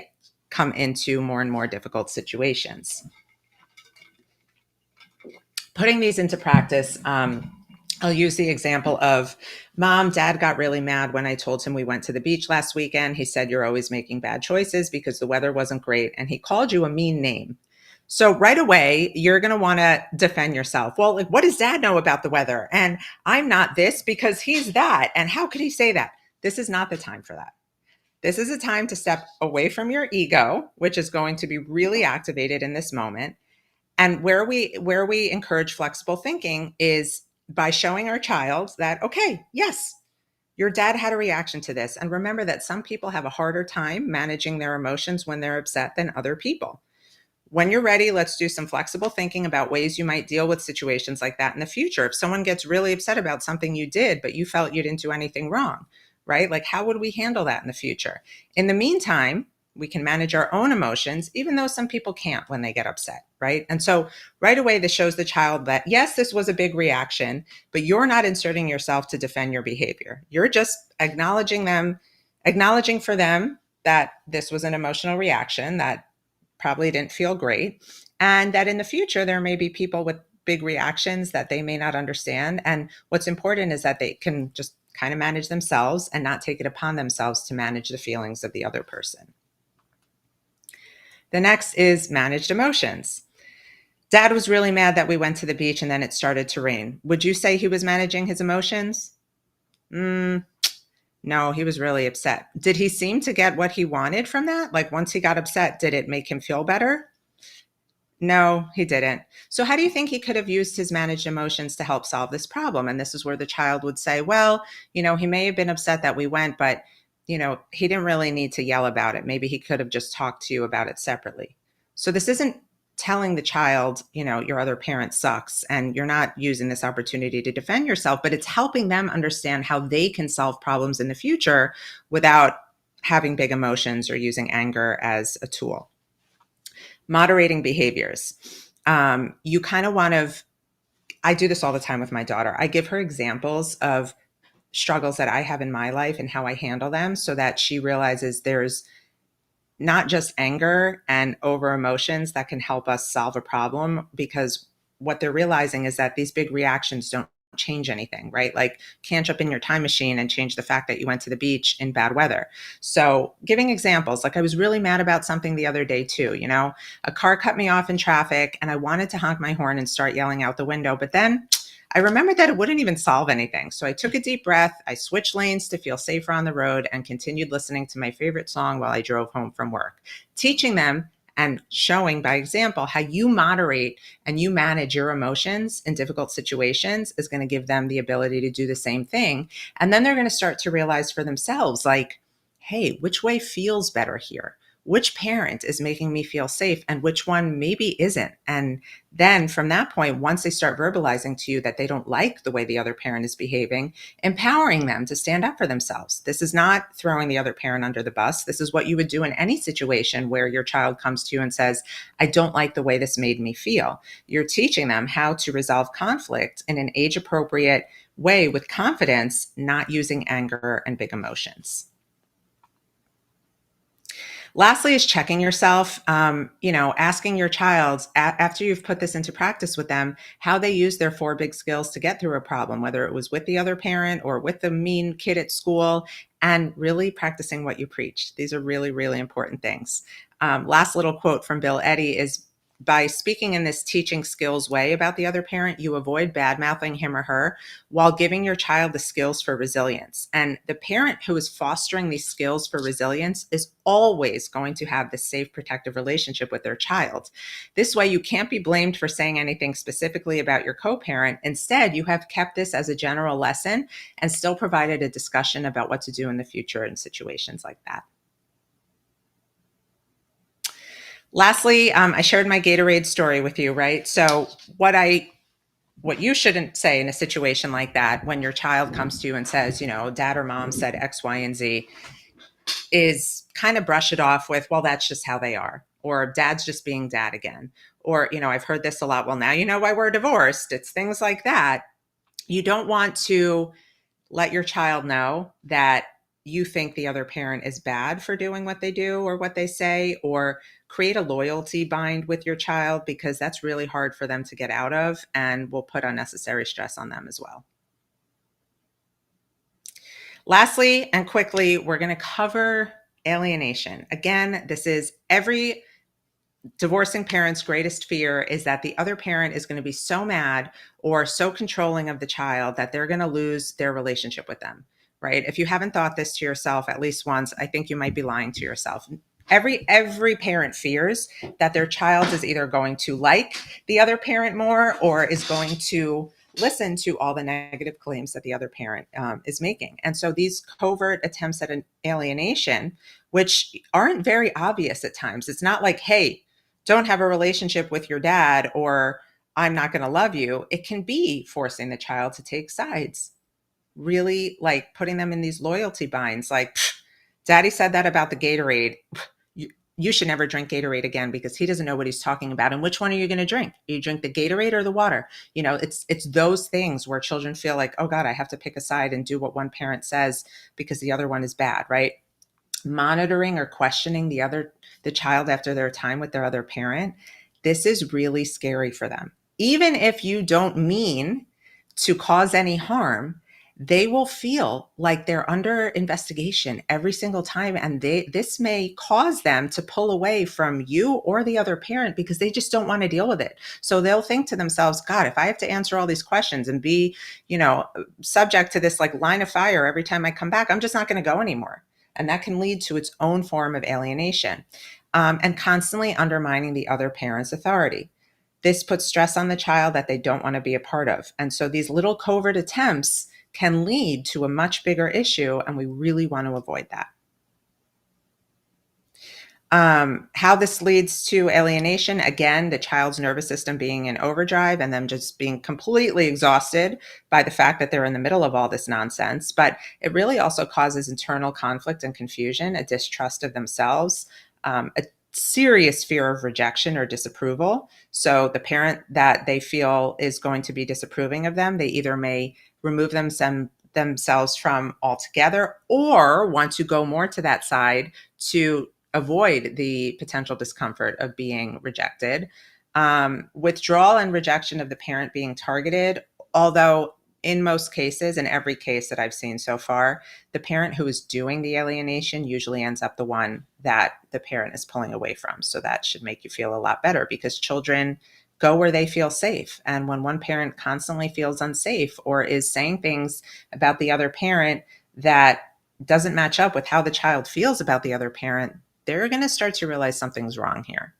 come into more and more difficult situations. Putting these into practice, I'll use the example of mom, dad got really mad when I told him we went to the beach last weekend. He said, you're always making bad choices because the weather wasn't great. And he called you a mean name. So right away, you're going to want to defend yourself. Well, like, what does dad know about the weather? And I'm not this because he's that. And how could he say that? This is not the time for that. This is a time to step away from your ego, which is going to be really activated in this moment. And where we encourage flexible thinking is by showing our child that, okay, yes, your dad had a reaction to this. And remember that some people have a harder time managing their emotions when they're upset than other people. When you're ready, let's do some flexible thinking about ways you might deal with situations like that in the future. If someone gets really upset about something you did, but you felt you didn't do anything wrong, right? Like, how would we handle that in the future? In the meantime, we can manage our own emotions, even though some people can't when they get upset, right? And so right away, this shows the child that, yes, this was a big reaction, but you're not inserting yourself to defend your behavior. You're just acknowledging for them that this was an emotional reaction that probably didn't feel great, and that in the future, there may be people with big reactions that they may not understand. And what's important is that they can just kind of manage themselves and not take it upon themselves to manage the feelings of the other person. The next is managed emotions. Dad was really mad that we went to the beach and then it started to rain. Would you say he was managing his emotions? No, he was really upset. Did he seem to get what he wanted from that? Like, once he got upset, did it make him feel better? No, he didn't. So how do you think he could have used his managed emotions to help solve this problem? And this is where the child would say, well, he may have been upset that we went, but he didn't really need to yell about it. Maybe he could have just talked to you about it separately. So this isn't telling the child, your other parent sucks and you're not using this opportunity to defend yourself, but it's helping them understand how they can solve problems in the future without having big emotions or using anger as a tool. Moderating behaviors. You kind of want to, I do this all the time with my daughter. I give her examples of struggles that I have in my life and how I handle them so that she realizes there's not just anger and over emotions that can help us solve a problem, because what they're realizing is that these big reactions don't change anything, right? Like, can't jump in your time machine and change the fact that you went to the beach in bad weather. So giving examples, like I was really mad about something the other day too, a car cut me off in traffic and I wanted to honk my horn and start yelling out the window, but then I remembered that it wouldn't even solve anything. So I took a deep breath, I switched lanes to feel safer on the road, and continued listening to my favorite song while I drove home from work, teaching them and showing by example how you moderate and you manage your emotions in difficult situations is going to give them the ability to do the same thing. And then they're going to start to realize for themselves, like, hey, which way feels better here? Which parent is making me feel safe and which one maybe isn't? And then from that point, once they start verbalizing to you that they don't like the way the other parent is behaving, empowering them to stand up for themselves. This is not throwing the other parent under the bus. This is what you would do in any situation where your child comes to you and says, I don't like the way this made me feel. You're teaching them how to resolve conflict in an age-appropriate way with confidence, not using anger and big emotions. Lastly is checking yourself, asking your child after you've put this into practice with them, how they use their 4 big skills to get through a problem, whether it was with the other parent or with the mean kid at school, and really practicing what you preach. These are really, really important things. Last little quote from Bill Eddy is, by speaking in this teaching skills way about the other parent, you avoid bad-mouthing him or her while giving your child the skills for resilience. And the parent who is fostering these skills for resilience is always going to have this safe, protective relationship with their child. This way, you can't be blamed for saying anything specifically about your co-parent. Instead, you have kept this as a general lesson and still provided a discussion about what to do in the future in situations like that. Lastly, I shared my Gatorade story with you, right? So what you shouldn't say in a situation like that, when your child comes to you and says, dad or mom said X, Y, and Z, is kind of brush it off with, well, that's just how they are. Or dad's just being dad again. Or, I've heard this a lot. Well, now you know why we're divorced. It's things like that. You don't want to let your child know that you think the other parent is bad for doing what they do or what they say, or create a loyalty bind with your child, because that's really hard for them to get out of and will put unnecessary stress on them as well. Lastly and quickly, we're going to cover alienation. Again, this is every divorcing parent's greatest fear, is that the other parent is going to be so mad or so controlling of the child that they're going to lose their relationship with them, right? If you haven't thought this to yourself at least once, I think you might be lying to yourself. Every parent fears that their child is either going to like the other parent more or is going to listen to all the negative claims that the other parent is making. And so these covert attempts at an alienation, which aren't very obvious at times, it's not like, hey, don't have a relationship with your dad, or I'm not going to love you. It can be forcing the child to take sides, really like putting them in these loyalty binds. Like, daddy said that about the Gatorade. You should never drink Gatorade again because he doesn't know what he's talking about. And which one are you going to drink? You drink the Gatorade or the water? It's those things where children feel like, oh God, I have to pick a side and do what one parent says because the other one is bad, right? Monitoring or questioning the child after their time with their other parent, this is really scary for them. Even if you don't mean to cause any harm, they will feel like they're under investigation every single time. And this may cause them to pull away from you or the other parent because they just don't want to deal with it. So they'll think to themselves, God, if I have to answer all these questions and be, subject to this like line of fire every time I come back, I'm just not going to go anymore. And that can lead to its own form of alienation, and constantly undermining the other parent's authority. This puts stress on the child that they don't want to be a part of. And so these little covert attempts can lead to a much bigger issue, and we really want to avoid that. How this leads to alienation, again, the child's nervous system being in overdrive and them just being completely exhausted by the fact that they're in the middle of all this nonsense. But it really also causes internal conflict and confusion, a distrust of themselves, a serious fear of rejection or disapproval. So the parent that they feel is going to be disapproving of them, they either may remove themselves from altogether, or want to go more to that side to avoid the potential discomfort of being rejected. Withdrawal and rejection of the parent being targeted, although in most cases, in every case that I've seen so far, the parent who is doing the alienation usually ends up the one that the parent is pulling away from. So that should make you feel a lot better, because children go where they feel safe. And when one parent constantly feels unsafe or is saying things about the other parent that doesn't match up with how the child feels about the other parent, they're going to start to realize something's wrong here.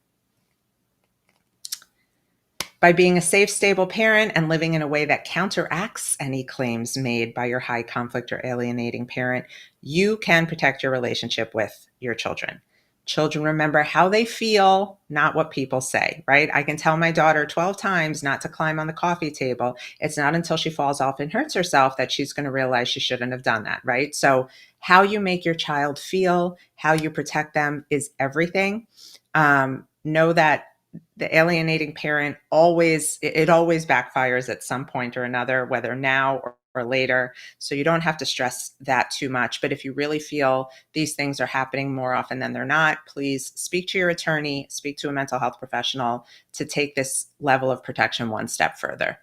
By being a safe, stable parent and living in a way that counteracts any claims made by your high conflict or alienating parent, you can protect your relationship with your children. Children remember how they feel, not what people say, right? I can tell my daughter 12 times not to climb on the coffee table. It's not until she falls off and hurts herself that she's going to realize she shouldn't have done that, right? So how you make your child feel, how you protect them is everything. Know that the alienating parent always backfires at some point or another, whether now or later. So you don't have to stress that too much. But if you really feel these things are happening more often than they're not, please speak to your attorney, speak to a mental health professional to take this level of protection one step further.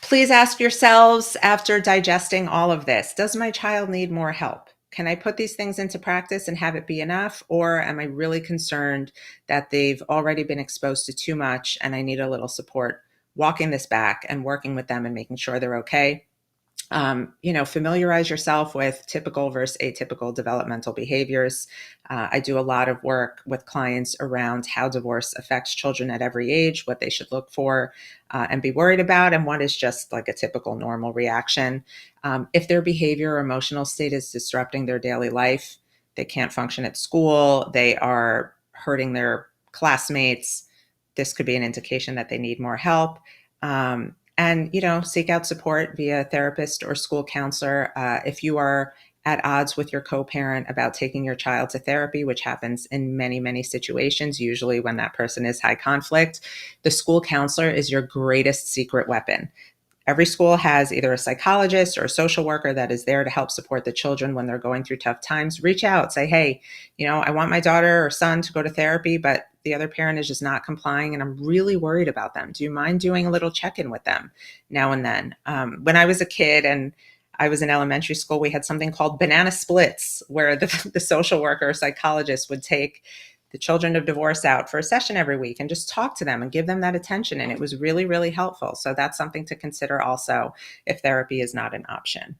Please ask yourselves, after digesting all of this, does my child need more help? Can I put these things into practice and have it be enough? Or am I really concerned that they've already been exposed to too much and I need a little support walking this back and working with them and making sure they're okay? Familiarize yourself with typical versus atypical developmental behaviors. I do a lot of work with clients around how divorce affects children at every age, what they should look for and be worried about, and what is just like a typical normal reaction. If their behavior or emotional state is disrupting their daily life, they can't function at school, they are hurting their classmates, this could be an indication that they need more help. And, seek out support via therapist or school counselor. If you are at odds with your co-parent about taking your child to therapy, which happens in many, many situations, usually when that person is high conflict, the school counselor is your greatest secret weapon. Every school has either a psychologist or a social worker that is there to help support the children when they're going through tough times. Reach out, say, hey, I want my daughter or son to go to therapy, but the other parent is just not complying and I'm really worried about them. Do you mind doing a little check-in with them now and then? When I was a kid and I was in elementary school, we had something called banana splits, where the social worker or psychologist would take the children of divorce out for a session every week and just talk to them and give them that attention. And it was really, really helpful. So that's something to consider also if therapy is not an option.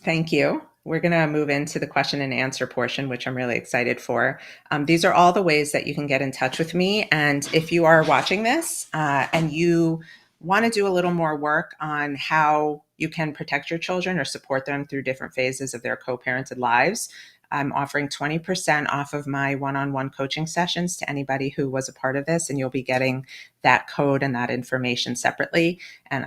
Thank you. We're going to move into the question and answer portion, which I'm really excited for. These are all the ways that you can get in touch with me. And if you are watching this and you want to do a little more work on how you can protect your children or support them through different phases of their co-parented lives, I'm offering 20% off of my one-on-one coaching sessions to anybody who was a part of this, and you'll be getting that code and that information separately. And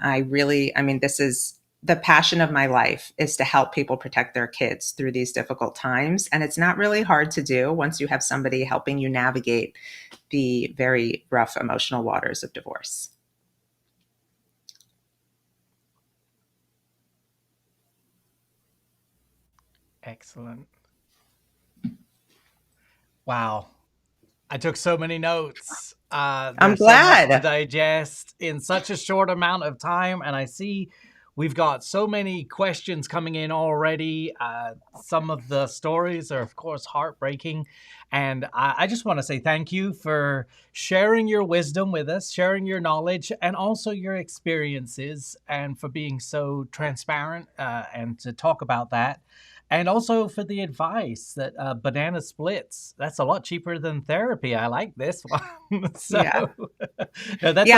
this is the passion of my life, is to help people protect their kids through these difficult times. And it's not really hard to do once you have somebody helping you navigate the very rough emotional waters of divorce. Excellent. Wow. I took so many notes. I'm glad. So much to digest in such a short amount of time. And I see we've got so many questions coming in already. Some of the stories are, of course, heartbreaking. And I just want to say thank you for sharing your wisdom with us, sharing your knowledge, and also your experiences, and for being so transparent and to talk about that. And also for the advice that banana splits, that's a lot cheaper than therapy. I like this one. So, yeah, no, that's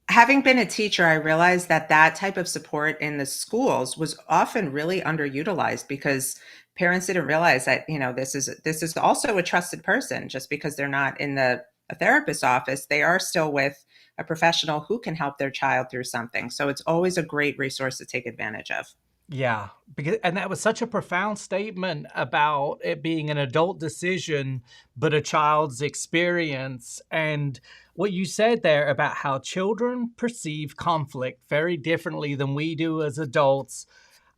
having been a teacher, I realized that type of support in the schools was often really underutilized, because parents didn't realize that, this is also a trusted person. Just because they're not in a therapist's office, they are still with a professional who can help their child through something. So it's always a great resource to take advantage of. Yeah, because and that was such a profound statement about it being an adult decision, but a child's experience. And what you said there about how children perceive conflict very differently than we do as adults,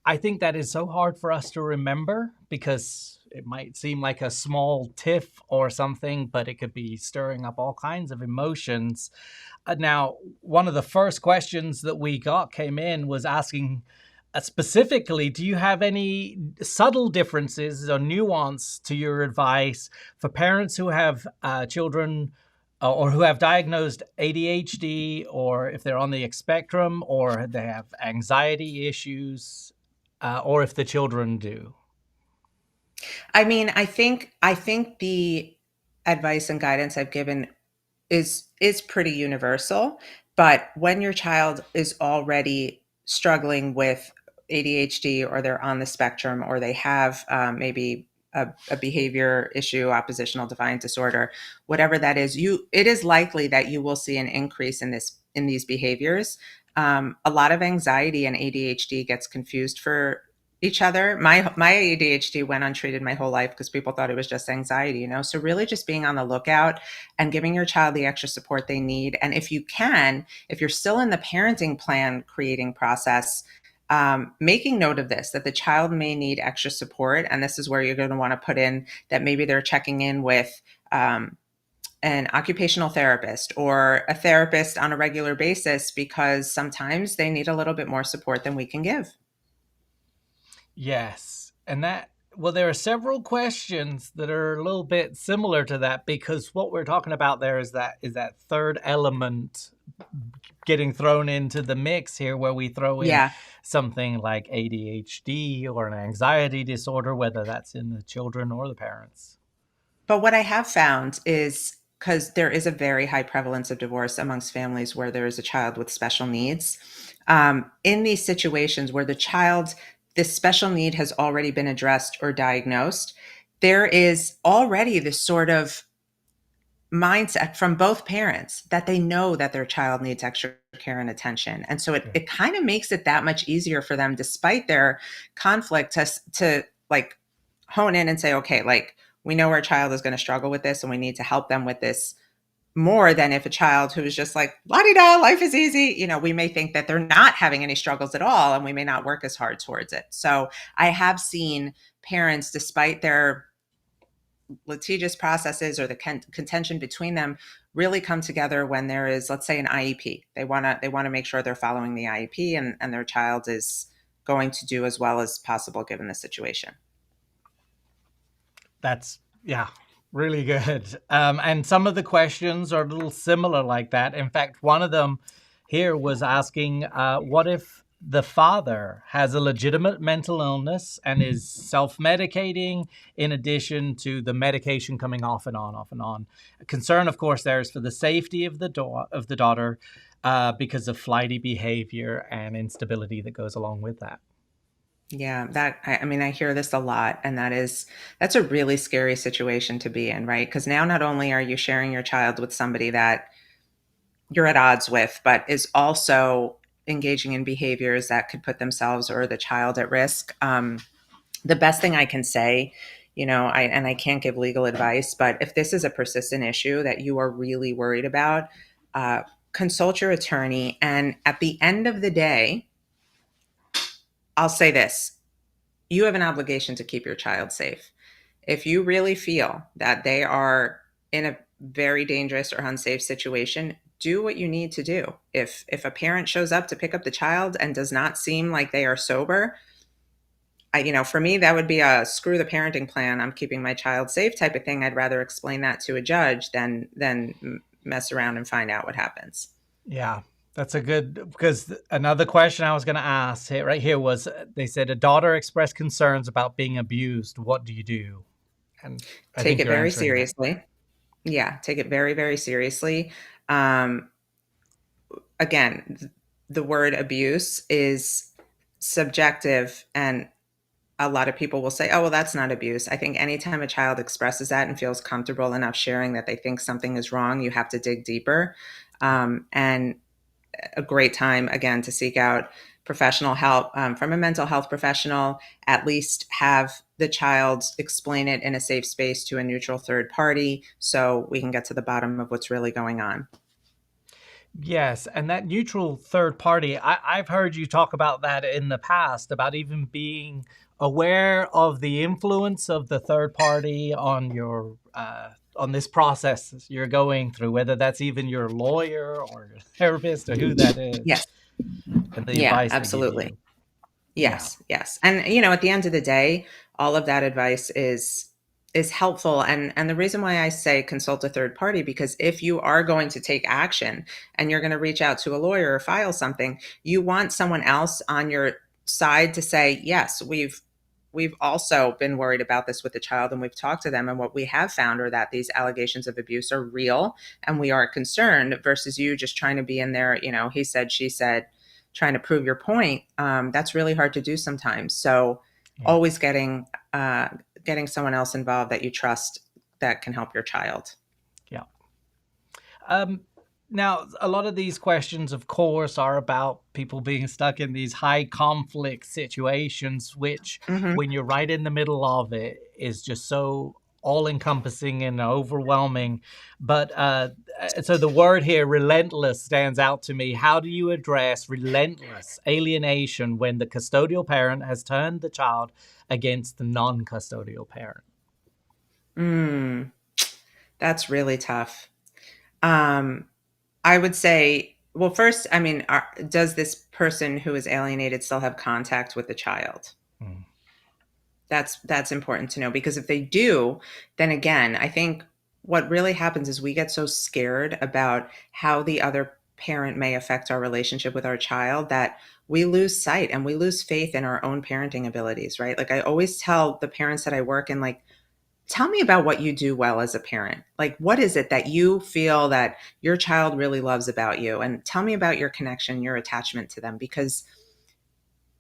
I think that is so hard for us to remember because it might seem like a small tiff or something, but it could be stirring up all kinds of emotions. Now, one of the first questions that we got came in was asking specifically, do you have any subtle differences or nuance to your advice for parents who have children or who have diagnosed ADHD, or if they're on the spectrum, or they have anxiety issues, or if the children do? I mean, I think the advice and guidance I've given is pretty universal, but when your child is already struggling with ADHD, or they're on the spectrum, or they have maybe a behavior issue, oppositional defiant disorder, whatever that is, it is likely that you will see an increase in these behaviors. A lot of anxiety and ADHD gets confused for each other. My ADHD went untreated my whole life because people thought it was just anxiety, So really just being on the lookout and giving your child the extra support they need. And if you can, if you're still in the parenting plan creating process, making note of this, that the child may need extra support. And this is where you're going to want to put in that maybe they're checking in with an occupational therapist or a therapist on a regular basis, because sometimes they need a little bit more support than we can give. Yes. And that, well, there are several questions that are a little bit similar to that, because what we're talking about there is that third element getting thrown into the mix here, where we throw in Yeah. something like ADHD or an anxiety disorder, whether that's in the children or the parents. But what I have found is, because there is a very high prevalence of divorce amongst families where there is a child with special needs, in these situations where this special need has already been addressed or diagnosed, there is already this sort of mindset from both parents that they know that their child needs extra care and attention. And so Yeah. it kind of makes it that much easier for them, despite their conflict, to like hone in and say, okay, like, we know our child is going to struggle with this and we need to help them with this, more than if a child who is just like, la di da, life is easy. We may think that they're not having any struggles at all, and we may not work as hard towards it. So I have seen parents, despite their litigious processes or the contention between them, really come together when there is, let's say, an IEP. They want to make sure they're following the IEP, and their child is going to do as well as possible given the situation. That's, yeah, really good. And some of the questions are a little similar like that. In fact, one of them here was asking, what if the father has a legitimate mental illness and is self-medicating in addition to the medication coming off and on, off and on? A concern, of course, there is for the safety of the daughter because of flighty behavior and instability that goes along with that. Yeah, I mean, I hear this a lot, and that's a really scary situation to be in, right? Because now not only are you sharing your child with somebody that you're at odds with, but is also engaging in behaviors that could put themselves or the child at risk. The best thing I can say, I can't give legal advice, but if this is a persistent issue that you are really worried about, consult your attorney. And at the end of the day, I'll say this: you have an obligation to keep your child safe. If you really feel that they are in a very dangerous or unsafe situation, do what you need to do. If a parent shows up to pick up the child and does not seem like they are sober, for me, that would be a screw the parenting plan, I'm keeping my child safe type of thing. I'd rather explain that to a judge than mess around and find out what happens. Yeah, that's a good, because another question I was going to ask right here was, they said a daughter expressed concerns about being abused. What do you do? And I Take think it you're very answering that. seriously. Yeah, take it very, very seriously. Um, Again, the word abuse is subjective, and a lot of people will say, oh, well, that's not abuse. I think anytime a child expresses that and feels comfortable enough sharing that they think something is wrong, you have to dig deeper. And a great time, again, to seek out professional help from a mental health professional, at least have the child explain it in a safe space to a neutral third party so we can get to the bottom of what's really going on. Yes, and that neutral third party, I've heard you talk about that in the past, about even being aware of the influence of the third party on your on this process you're going through, whether that's even your lawyer or your therapist or who that is, Yes. and the Yeah, advice they give absolutely. you. Yeah. Yes, yes. And at the end of the day, all of that advice is helpful, and the reason why I say consult a third party, because if you are going to take action and you're going to reach out to a lawyer or file something, you want someone else on your side to say, "Yes, we've also been worried about this with the child and we've talked to them, and what we have found are that these allegations of abuse are real and we are concerned," versus you just trying to be in there, he said, she said, trying to prove your point. That's really hard to do sometimes. So Yeah. always getting someone else involved that you trust that can help your child. Yeah. Now, a lot of these questions, of course, are about people being stuck in these high conflict situations, which, Hmm. when you're right in the middle of it, is just so all encompassing and overwhelming. But so the word here, relentless, stands out to me. How do you address relentless alienation when the custodial parent has turned the child against the non custodial parent? Mm, that's really tough. Um, I would say, well, first, I mean, does this person who is alienated still have contact with the child? Mm. That's important to know, because if they do, then again, I think what really happens is we get so scared about how the other parent may affect our relationship with our child that we lose sight and we lose faith in our own parenting abilities, right? Like, I always tell the parents that I work in, like, tell me about what you do well as a parent. Like, what is it that you feel that your child really loves about you? And tell me about your connection, your attachment to them, because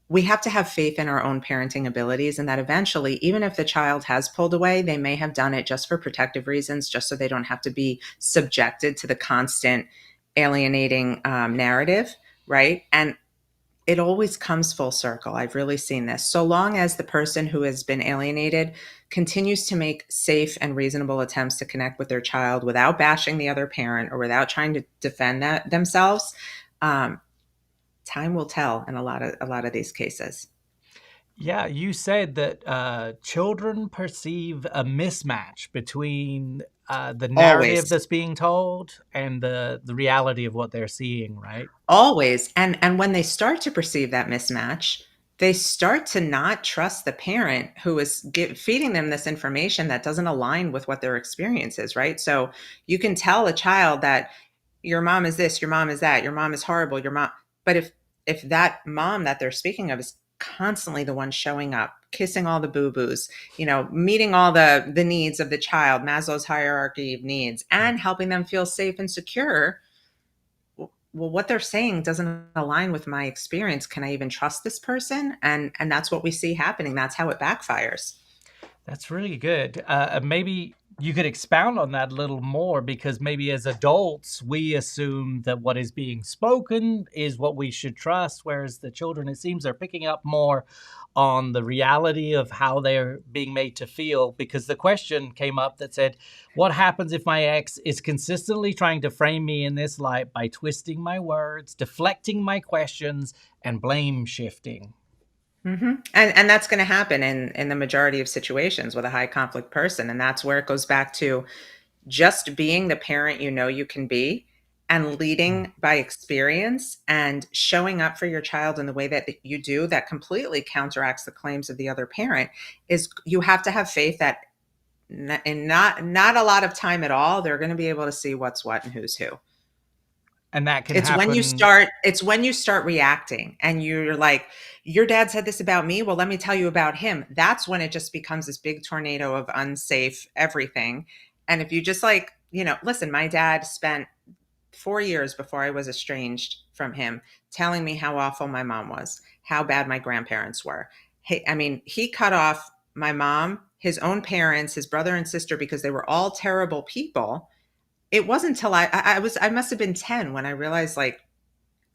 we have to have faith in our own parenting abilities, and that eventually, even if the child has pulled away, they may have done it just for protective reasons, just so they don't have to be subjected to the constant alienating narrative, right? And it always comes full circle. I've really seen this. So long as the person who has been alienated continues to make safe and reasonable attempts to connect with their child without bashing the other parent or without trying to defend that themselves, um, time will tell in a lot of these cases. Yeah, you said that children perceive a mismatch between the narrative Always. that's being told and the reality of what they're seeing, right? Always. And when they start to perceive that mismatch, they start to not trust the parent who is feeding them this information that doesn't align with what their experience is, right? So you can tell a child that your mom is this, your mom is that, your mom is horrible, your mom. But if that mom that they're speaking of is constantly the one showing up, kissing all the boo-boos, meeting all the needs of the child, Maslow's hierarchy of needs, and helping them feel safe and secure, well, what they're saying doesn't align with my experience. Can I even trust this person? And that's what we see happening. That's how it backfires. That's really good. Maybe you could expound on that a little more, because maybe as adults, we assume that what is being spoken is what we should trust, whereas the children, it seems, are picking up more on the reality of how they're being made to feel. Because the question came up that said, what happens if my ex is consistently trying to frame me in this light by twisting my words, deflecting my questions, and blame shifting? Hmm. And that's going to happen in the majority of situations with a high conflict person. And that's where it goes back to just being the parent you can be, and leading by experience and showing up for your child in the way that you do that completely counteracts the claims of the other parent. Is you have to have faith that in not a lot of time at all, they're going to be able to see what's what and who's who. And that can It's when you happen. start reacting and you're like, your dad said this about me, well, let me tell you about him. That's when it just becomes this big tornado of unsafe everything. And if you just, like, listen, my dad spent 4 years before I was estranged from him telling me how awful my mom was, how bad my grandparents were. Hey, I mean, he cut off my mom, his own parents, his brother and sister, because they were all terrible people. It wasn't until I must have been 10 when I realized, like,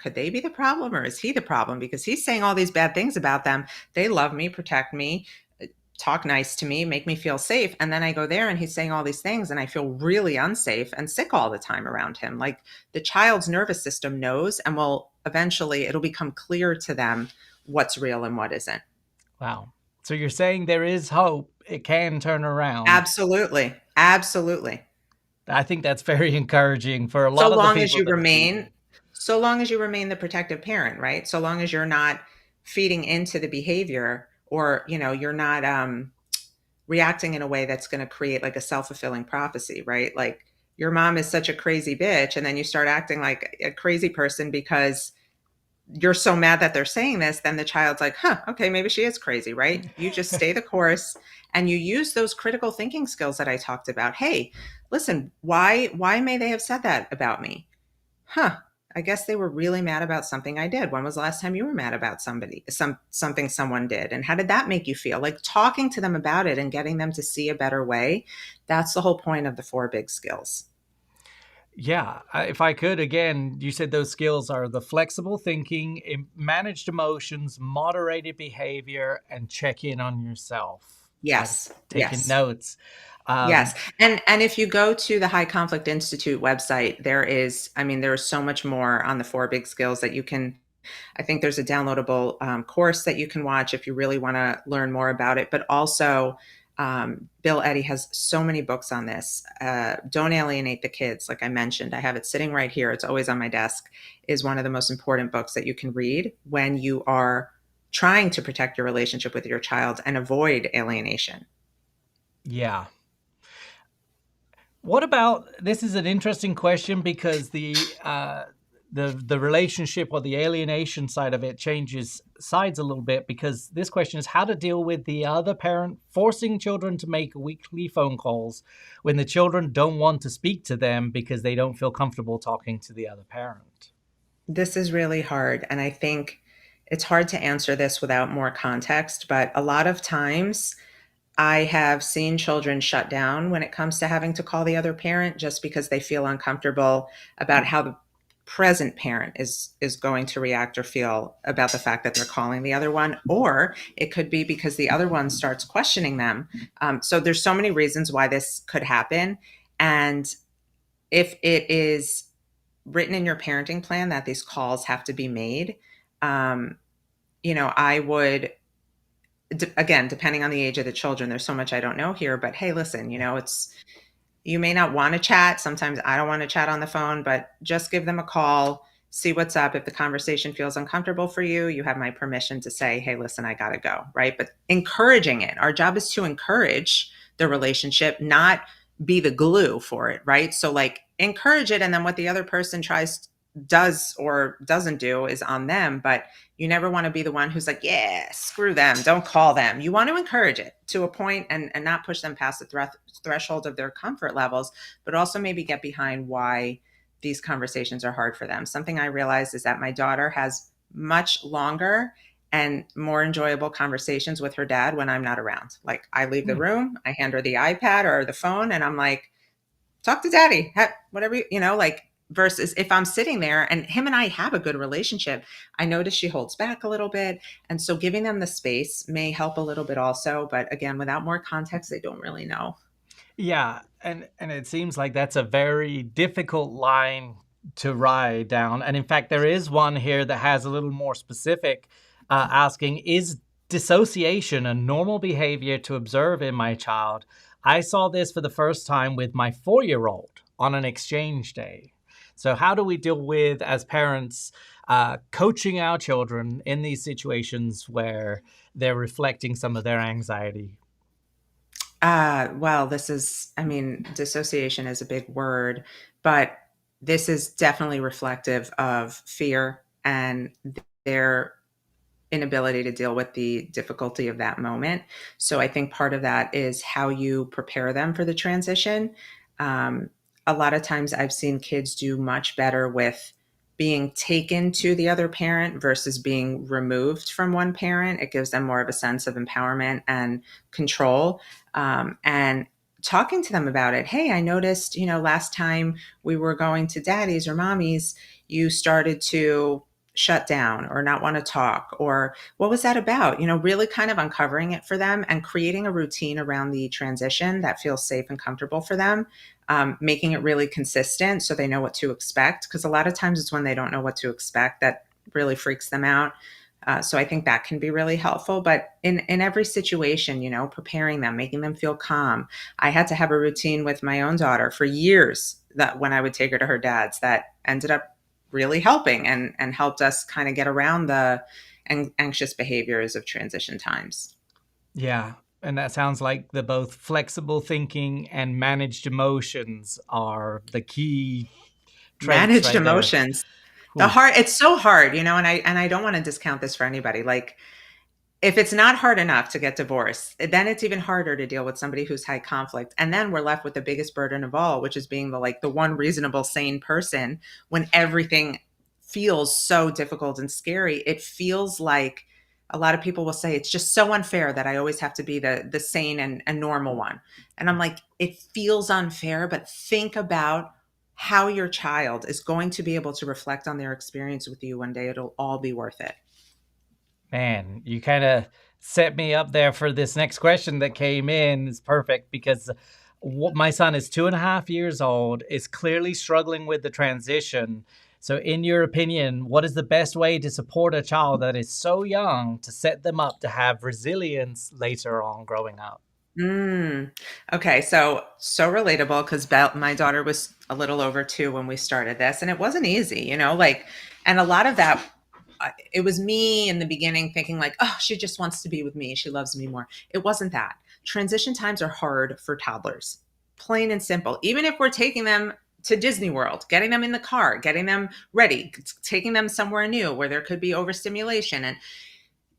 could they be the problem or is he the problem? Because he's saying all these bad things about them. They love me, protect me, talk nice to me, make me feel safe. And then I go there and he's saying all these things and I feel really unsafe and sick all the time around him. Like the child's nervous system knows and will eventually, it'll become clear to them what's real and what isn't. Wow. So you're saying there is hope. It can turn around. Absolutely. Absolutely. I think that's very encouraging for a lot So of the long people as you that are remain, so long as you remain the protective parent, right? So long as you're not feeding into the behavior or, you're not reacting in a way that's going to create like a self-fulfilling prophecy, right? Like your mom is such a crazy bitch and then you start acting like a crazy person because you're so mad that they're saying this, then the child's like, huh, okay, maybe she is crazy, right? You just stay the course and you use those critical thinking skills that I talked about. Hey, listen, why may they have said that about me? Huh. I guess they were really mad about something I did. When was the last time you were mad about something someone did? And how did that make you feel? Like talking to them about it and getting them to see a better way. That's the whole point of the 4 big skills. Yeah, if I could, again, you said those skills are the flexible thinking, managed emotions, moderated behavior, and check in on yourself. Yes. I've taken Yes. notes. Yes. And if you go to the High Conflict Institute website, there is so much more on the 4 big skills that you can, I think there's a downloadable course that you can watch if you really want to learn more about it. But also, Bill Eddy has so many books on this. Don't Alienate the Kids, like I mentioned. I have it sitting right here. It's always on my desk, is one of the most important books that you can read when you are trying to protect your relationship with your child and avoid alienation. Yeah. What about, this is an interesting question because the relationship or the alienation side of it changes sides a little bit, because this question is how to deal with the other parent forcing children to make weekly phone calls when the children don't want to speak to them because they don't feel comfortable talking to the other parent. This is really hard. And I think it's hard to answer this without more context, but a lot of times I have seen children shut down when it comes to having to call the other parent just because they feel uncomfortable about how the present parent is going to react or feel about the fact that they're calling the other one, or it could be because the other one starts questioning them. So there's so many reasons why this could happen. And if it is written in your parenting plan that these calls have to be made, I would, again, depending on the age of the children, there's so much I don't know here, but hey, listen, you may not want to chat. Sometimes I don't want to chat on the phone, but just give them a call, see what's up. If the conversation feels uncomfortable for you, you have my permission to say, hey, listen, I got to go, right? But encouraging it. Our job is to encourage the relationship, not be the glue for it, right? So like encourage it, and then what the other person does or doesn't do is on them, but you never want to be the one who's like, yeah, screw them, don't call them. You want to encourage it to a point and not push them past the threshold of their comfort levels, but also maybe get behind why these conversations are hard for them. Something I realized is that my daughter has much longer and more enjoyable conversations with her dad when I'm not around. Like I leave the room, I hand her the iPad or the phone, and I'm like, talk to daddy, whatever, versus if I'm sitting there and him and I have a good relationship, I notice she holds back a little bit. And so giving them the space may help a little bit also. But again, without more context, they don't really know. Yeah. And it seems like that's a very difficult line to ride down. And in fact, there is one here that has a little more specific, asking, is dissociation a normal behavior to observe in my child? I saw this for the first time with my 4-year-old on an exchange day. So how do we deal with, as parents, coaching our children in these situations where they're reflecting some of their anxiety? Well, dissociation is a big word, but this is definitely reflective of fear and their inability to deal with the difficulty of that moment. So I think part of that is how you prepare them for the transition. A lot of times I've seen kids do much better with being taken to the other parent versus being removed from one parent. It gives them more of a sense of empowerment and control. And talking to them about it. Hey, I noticed, last time we were going to daddy's or mommy's, you started to shut down or not want to talk, or what was that about? Really kind of uncovering it for them and creating a routine around the transition that feels safe and comfortable for them, making it really consistent so they know what to expect. Because a lot of times it's when they don't know what to expect that really freaks them out. So I think that can be really helpful. But in every situation, preparing them, making them feel calm. I had to have a routine with my own daughter for years that when I would take her to her dad's that ended up really helping and helped us kind of get around the anxious behaviors of transition times. Yeah. And that sounds like the both flexible thinking and managed emotions are the key traits Managed right there. emotions. Ooh. It's so hard, and I don't want to discount this for anybody. Like, if it's not hard enough to get divorced, then it's even harder to deal with somebody who's high conflict. And then we're left with the biggest burden of all, which is being the one reasonable, sane person when everything feels so difficult and scary. It feels like a lot of people will say it's just so unfair that I always have to be the sane and normal one. And I'm like, it feels unfair, but think about how your child is going to be able to reflect on their experience with you one day. It'll all be worth it. Man, you kind of set me up there for this next question that came in. It's perfect because my son is 2.5 years old, is clearly struggling with the transition. So, in your opinion, what is the best way to support a child that is so young to set them up to have resilience later on growing up? Okay, so relatable because my daughter was a little over 2 when we started this, and it wasn't easy, and a lot of that, it was me in the beginning thinking like, oh, she just wants to be with me. She loves me more. It wasn't that. Transition times are hard for toddlers, plain and simple. Even if we're taking them to Disney World, getting them in the car, getting them ready, taking them somewhere new where there could be overstimulation. And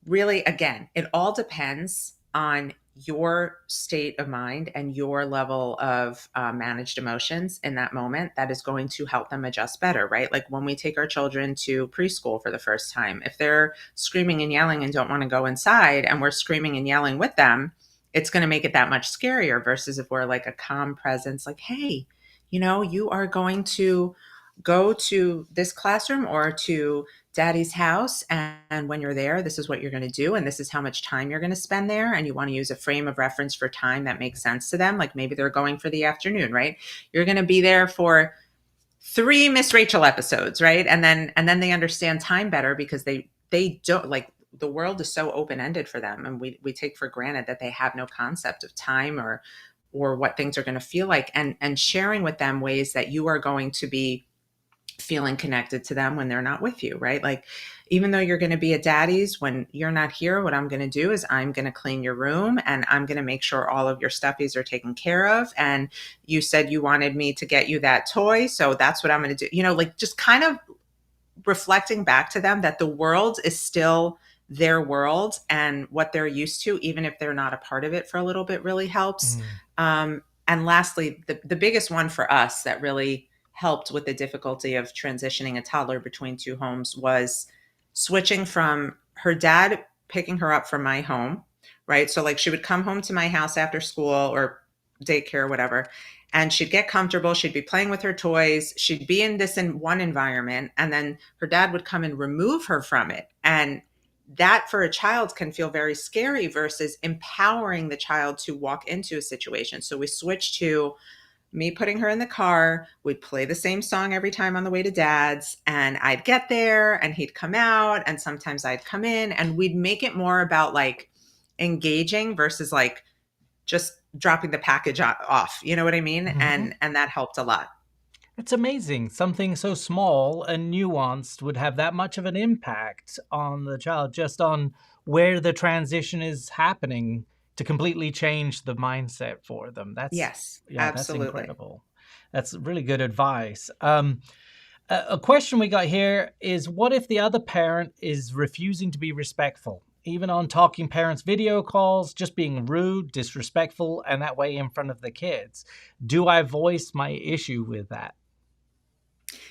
really, again, it all depends on your state of mind and your level of managed emotions in that moment that is going to help them adjust better, right? Like when we take our children to preschool for the first time, if they're screaming and yelling and don't want to go inside and we're screaming and yelling with them, it's going to make it that much scarier versus if we're like a calm presence, like, hey, you are going to go to this classroom or to daddy's house. And when you're there, this is what you're going to do. And this is how much time you're going to spend there. And you want to use a frame of reference for time that makes sense to them. Like maybe they're going for the afternoon, right? You're going to be there for 3 Miss Rachel episodes, right? And then they understand time better because they don't, like, the world is so open-ended for them. And we take for granted that they have no concept of time or what things are going to feel like, and sharing with them ways that you are going to be feeling connected to them when they're not with you, right? Like, even though you're going to be at daddy's when you're not here, what I'm going to do is I'm going to clean your room and I'm going to make sure all of your stuffies are taken care of. And you said you wanted me to get you that toy, so that's what I'm going to do. Like just kind of reflecting back to them that the world is still their world and what they're used to, even if they're not a part of it for a little bit, really helps. And lastly, the biggest one for us that really helped with the difficulty of transitioning a toddler between 2 homes was switching from her dad picking her up from my home, right? So like she would come home to my house after school or daycare or whatever, and she'd get comfortable. She'd be playing with her toys. She'd be in one environment, and then her dad would come and remove her from it. And that for a child can feel very scary versus empowering the child to walk into a situation. So we switched to me putting her in the car. We'd play the same song every time on the way to dad's, and I'd get there and he'd come out, and sometimes I'd come in, and we'd make it more about like engaging versus like just dropping the package off. You know what I mean? And that helped a lot. It's amazing. Something so small and nuanced would have that much of an impact on the child, just on where the transition is happening, to completely change the mindset for them. Yes, Yeah, absolutely. that's incredible. That's really good advice. A question we got here is, what if the other parent is refusing to be respectful, even on talking parents video calls, just being rude, disrespectful, and that way in front of the kids? Do I voice my issue with that?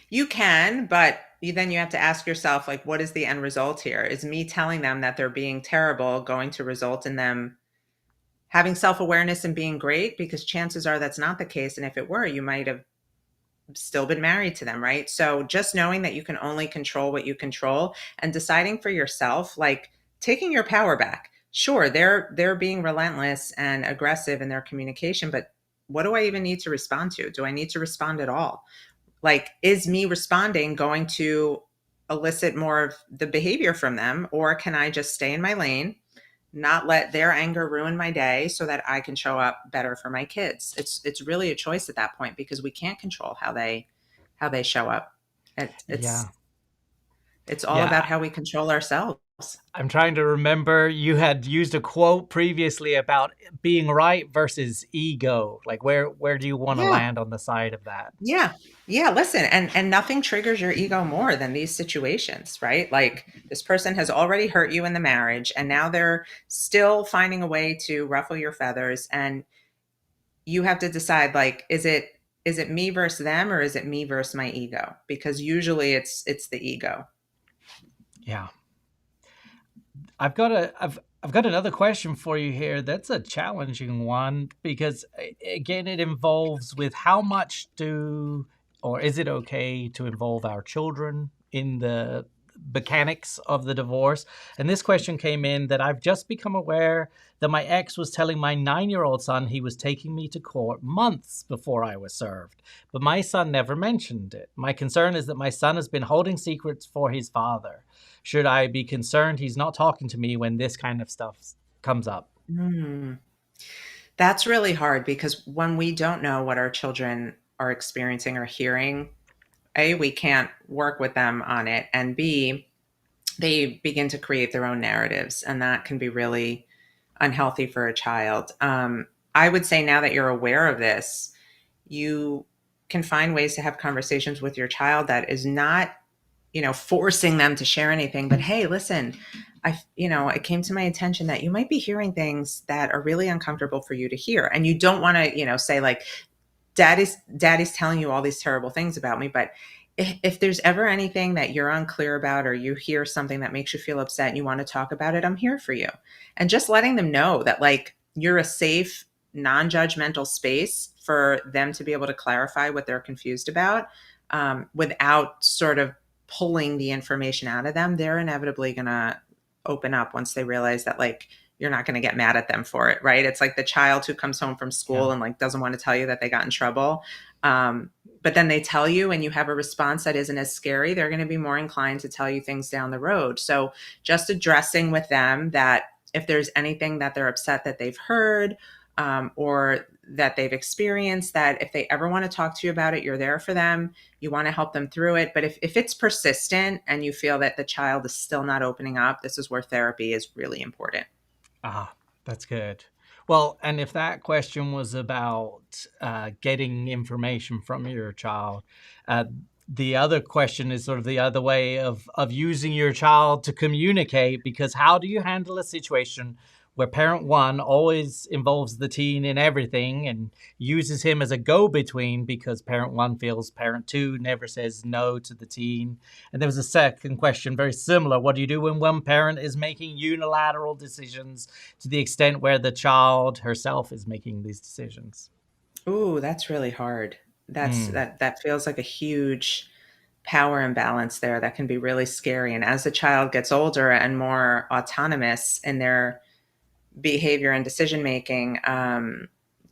You can, but then you have to ask yourself, like, what is the end result here? Is me telling them that they're being terrible going to result in them having self-awareness and being great? Because chances are that's not the case. And if it were, you might have still been married to them, right? So just knowing that you can only control what you control and deciding for yourself, like taking your power back. Sure, they're being relentless and aggressive in their communication, but what do I even need to respond to? Do I need to respond at all? Like, is me responding going to elicit more of the behavior from them, or can I just stay in my lane, not let their anger ruin my day so that I can show up better for my kids? It's really a choice at that point because we can't control how they show up. It, Yeah. it's all about Yeah. how we control ourselves. I'm trying to remember, you had used a quote previously about being right versus ego. Like where do you want to Yeah. land on the side of that? Yeah. Yeah, listen, and nothing triggers your ego more than these situations, right? Like this person has already hurt you in the marriage and now they're still finding a way to ruffle your feathers, and you have to decide, like, is it me versus them, or is it me versus my ego? Because usually it's the ego. Yeah. I've got another question for you here. That's a challenging one because again, it involves with how much do or is it okay to involve our children in the mechanics of the divorce? And this question came in that I've just become aware that my ex was telling my 9-year-old son he was taking me to court months before I was served, but my son never mentioned it. My concern is that my son has been holding secrets for his father. Should I be concerned he's not talking to me when this kind of stuff comes up? Hmm. That's really hard because when we don't know what our children are experiencing or hearing, A, we can't work with them on it, and B, they begin to create their own narratives, and that can be really unhealthy for a child. I would say now that you're aware of this, you can find ways to have conversations with your child that is not, forcing them to share anything, but hey, listen, it came to my attention that you might be hearing things that are really uncomfortable for you to hear. And you don't want to, say like, daddy's telling you all these terrible things about me, but if there's ever anything that you're unclear about, or you hear something that makes you feel upset and you want to talk about it, I'm here for you. And just letting them know that, like, you're a safe, non-judgmental space for them to be able to clarify what they're confused about, without sort of pulling the information out of them. They're inevitably going to open up once they realize that, like, you're not going to get mad at them for it, right? It's like the child who comes home from school Yeah. and like doesn't want to tell you that they got in trouble. But then they tell you and you have a response that isn't as scary, they're going to be more inclined to tell you things down the road. So just addressing with them that if there's anything that they're upset that they've heard, or that they've experienced, that if they ever want to talk to you about it, you're there for them. You want to help them through it. But if it's persistent and you feel that the child is still not opening up, this is where therapy is really important. Ah, that's good. Well, and if that question was about getting information from your child, uh, the other question is sort of the other way of using your child to communicate, because how do you handle a situation where parent one always involves the teen in everything and uses him as a go-between because parent one feels parent two never says no to the teen? And there was a second question, very similar. What do you do when one parent is making unilateral decisions to the extent where the child herself is making these decisions? Ooh, that's really hard. Mm, That feels like a huge power imbalance there that can be really scary. And as the child gets older and more autonomous in their behavior and decision making,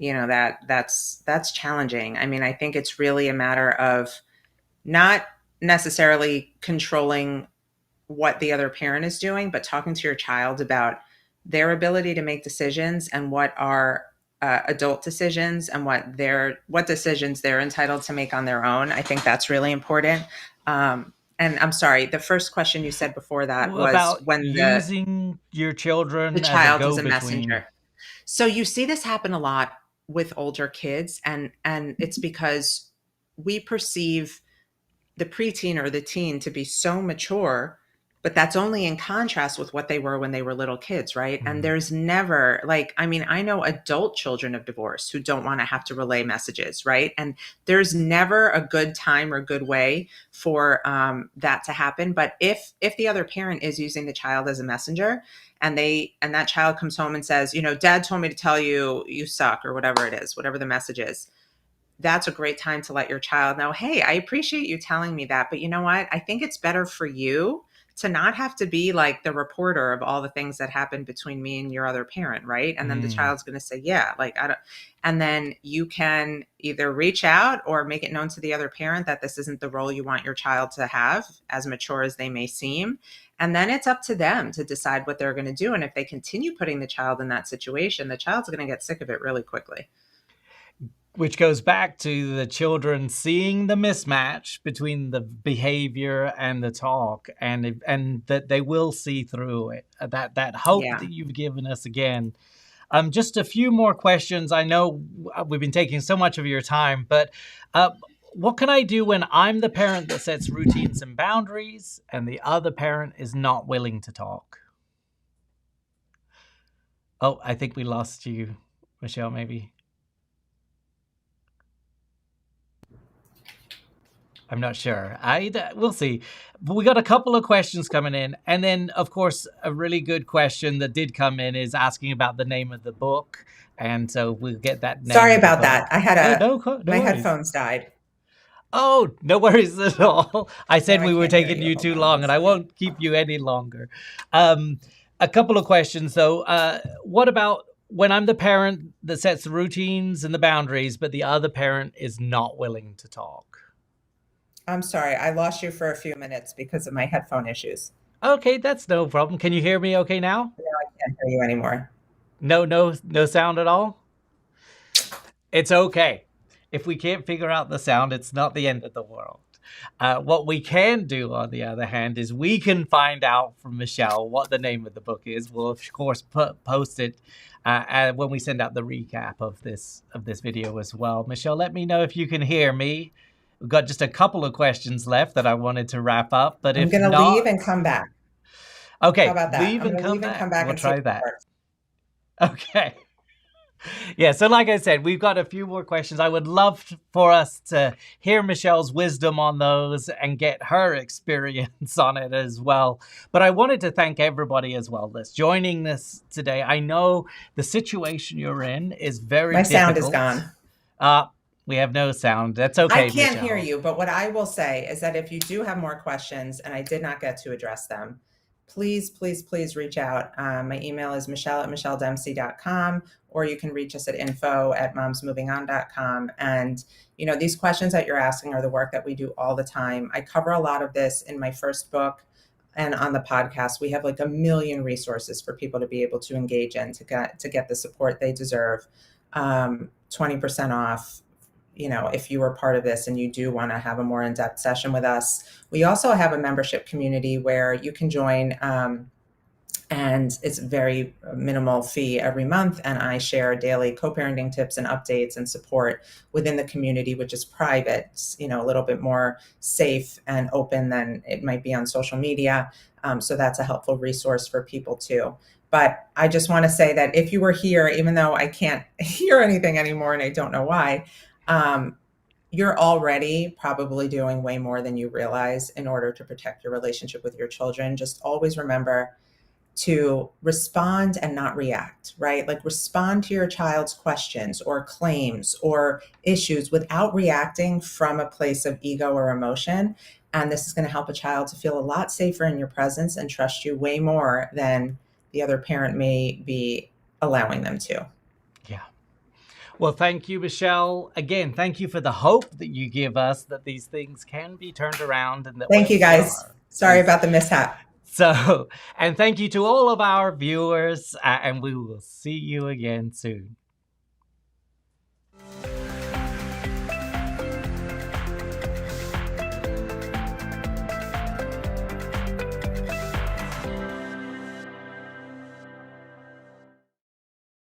that's challenging. I mean, I think it's really a matter of not necessarily controlling what the other parent is doing, but talking to your child about their ability to make decisions and what are adult decisions and what decisions they're entitled to make on their own. I think that's really important. And I'm sorry, the first question you said before that was about when using your the children as a child is a go-between. messenger. So you see this happen a lot with older kids, and it's because we perceive the preteen or the teen to be so mature, but that's only in contrast with what they were when they were little kids, right? And Mm, there's never, like, I mean, I know adult children of divorce who don't want to have to relay messages, right? And there's never a good time or good way for that to happen. But if the other parent is using the child as a messenger, and that child comes home and says, dad told me to tell you you suck, or whatever it is, whatever the message is, that's a great time to let your child know, hey, I appreciate you telling me that, but you know what? I think it's better for you to not have to be like the reporter of all the things that happened between me and your other parent, right? And then the child's going to say, yeah, like I don't. And then you can either reach out or make it known to the other parent that this isn't the role you want your child to have, as mature as they may seem. And then it's up to them to decide what they're going to do. And if they continue putting the child in that situation, the child's going to get sick of it really quickly. Which goes back to the children seeing the mismatch between the behavior and the talk, and that they will see through it. That hope that you've given us again. Just a few more questions. I know we've been taking so much of your time, but what can I do when I'm the parent that sets routines and boundaries and the other parent is not willing to talk? Oh, I think we lost you, Michelle, maybe. I'm not sure. We'll see. But we got a couple of questions coming in. And then, of course, a really good question that did come in is asking about the name of the book. And so we'll get that name. Sorry about that. I had no my headphones died. Oh, no worries at all. I said we were taking you too long, and I won't keep you any longer. A couple of questions, though. What about when I'm the parent that sets the routines and the boundaries, but the other parent is not willing to talk? I'm sorry, I lost you for a few minutes because of my headphone issues. Okay, that's no problem. Can you hear me okay now? No, I can't hear you anymore. No sound at all? It's okay. If we can't figure out the sound, it's not the end of the world. What we can do, on the other hand, is we can find out from Michelle what the name of the book is. We'll, of course, post it when we send out the recap of this video as well. Michelle, let me know if you can hear me. We've got just a couple of questions left that I wanted to wrap up, but I'm going to leave and come back. Okay, how about that? Leave and come back. We'll try that. Okay. Yeah, so like I said, we've got a few more questions. I would love for us to hear Michelle's wisdom on those and get her experience on it as well. But I wanted to thank everybody as well that's joining us today. I know the situation you're in is very difficult. My sound is gone. We have no sound. That's okay, I can't Michelle. hear you, but what I will say is that if you do have more questions and I did not get to address them, please reach out. My email is michelle@michelledempsey.com, or you can reach us at info@momsmovingon.com. And, these questions that you're asking are the work that we do all the time. I cover a lot of this in my first book and on the podcast. We have like a million resources for people to be able to engage in to get the support they deserve. 20% off. If you were part of this and you do want to have a more in-depth session with us. We also have a membership community where you can join, and it's very minimal fee every month. And I share daily co-parenting tips and updates and support within the community, which is private, it's, a little bit more safe and open than it might be on social media. So that's a helpful resource for people too. But I just want to say that if you were here, even though I can't hear anything anymore and I don't know why, you're already probably doing way more than you realize in order to protect your relationship with your children. Just always remember to respond and not react, right? Like respond to your child's questions or claims or issues without reacting from a place of ego or emotion. And this is going to help a child to feel a lot safer in your presence and trust you way more than the other parent may be allowing them to. Yeah. Well, thank you, Michelle. Again, thank you for the hope that you give us that these things can be turned around. And that thank you, guys. Sorry about the mishap. So, and thank you to all of our viewers, and we will see you again soon.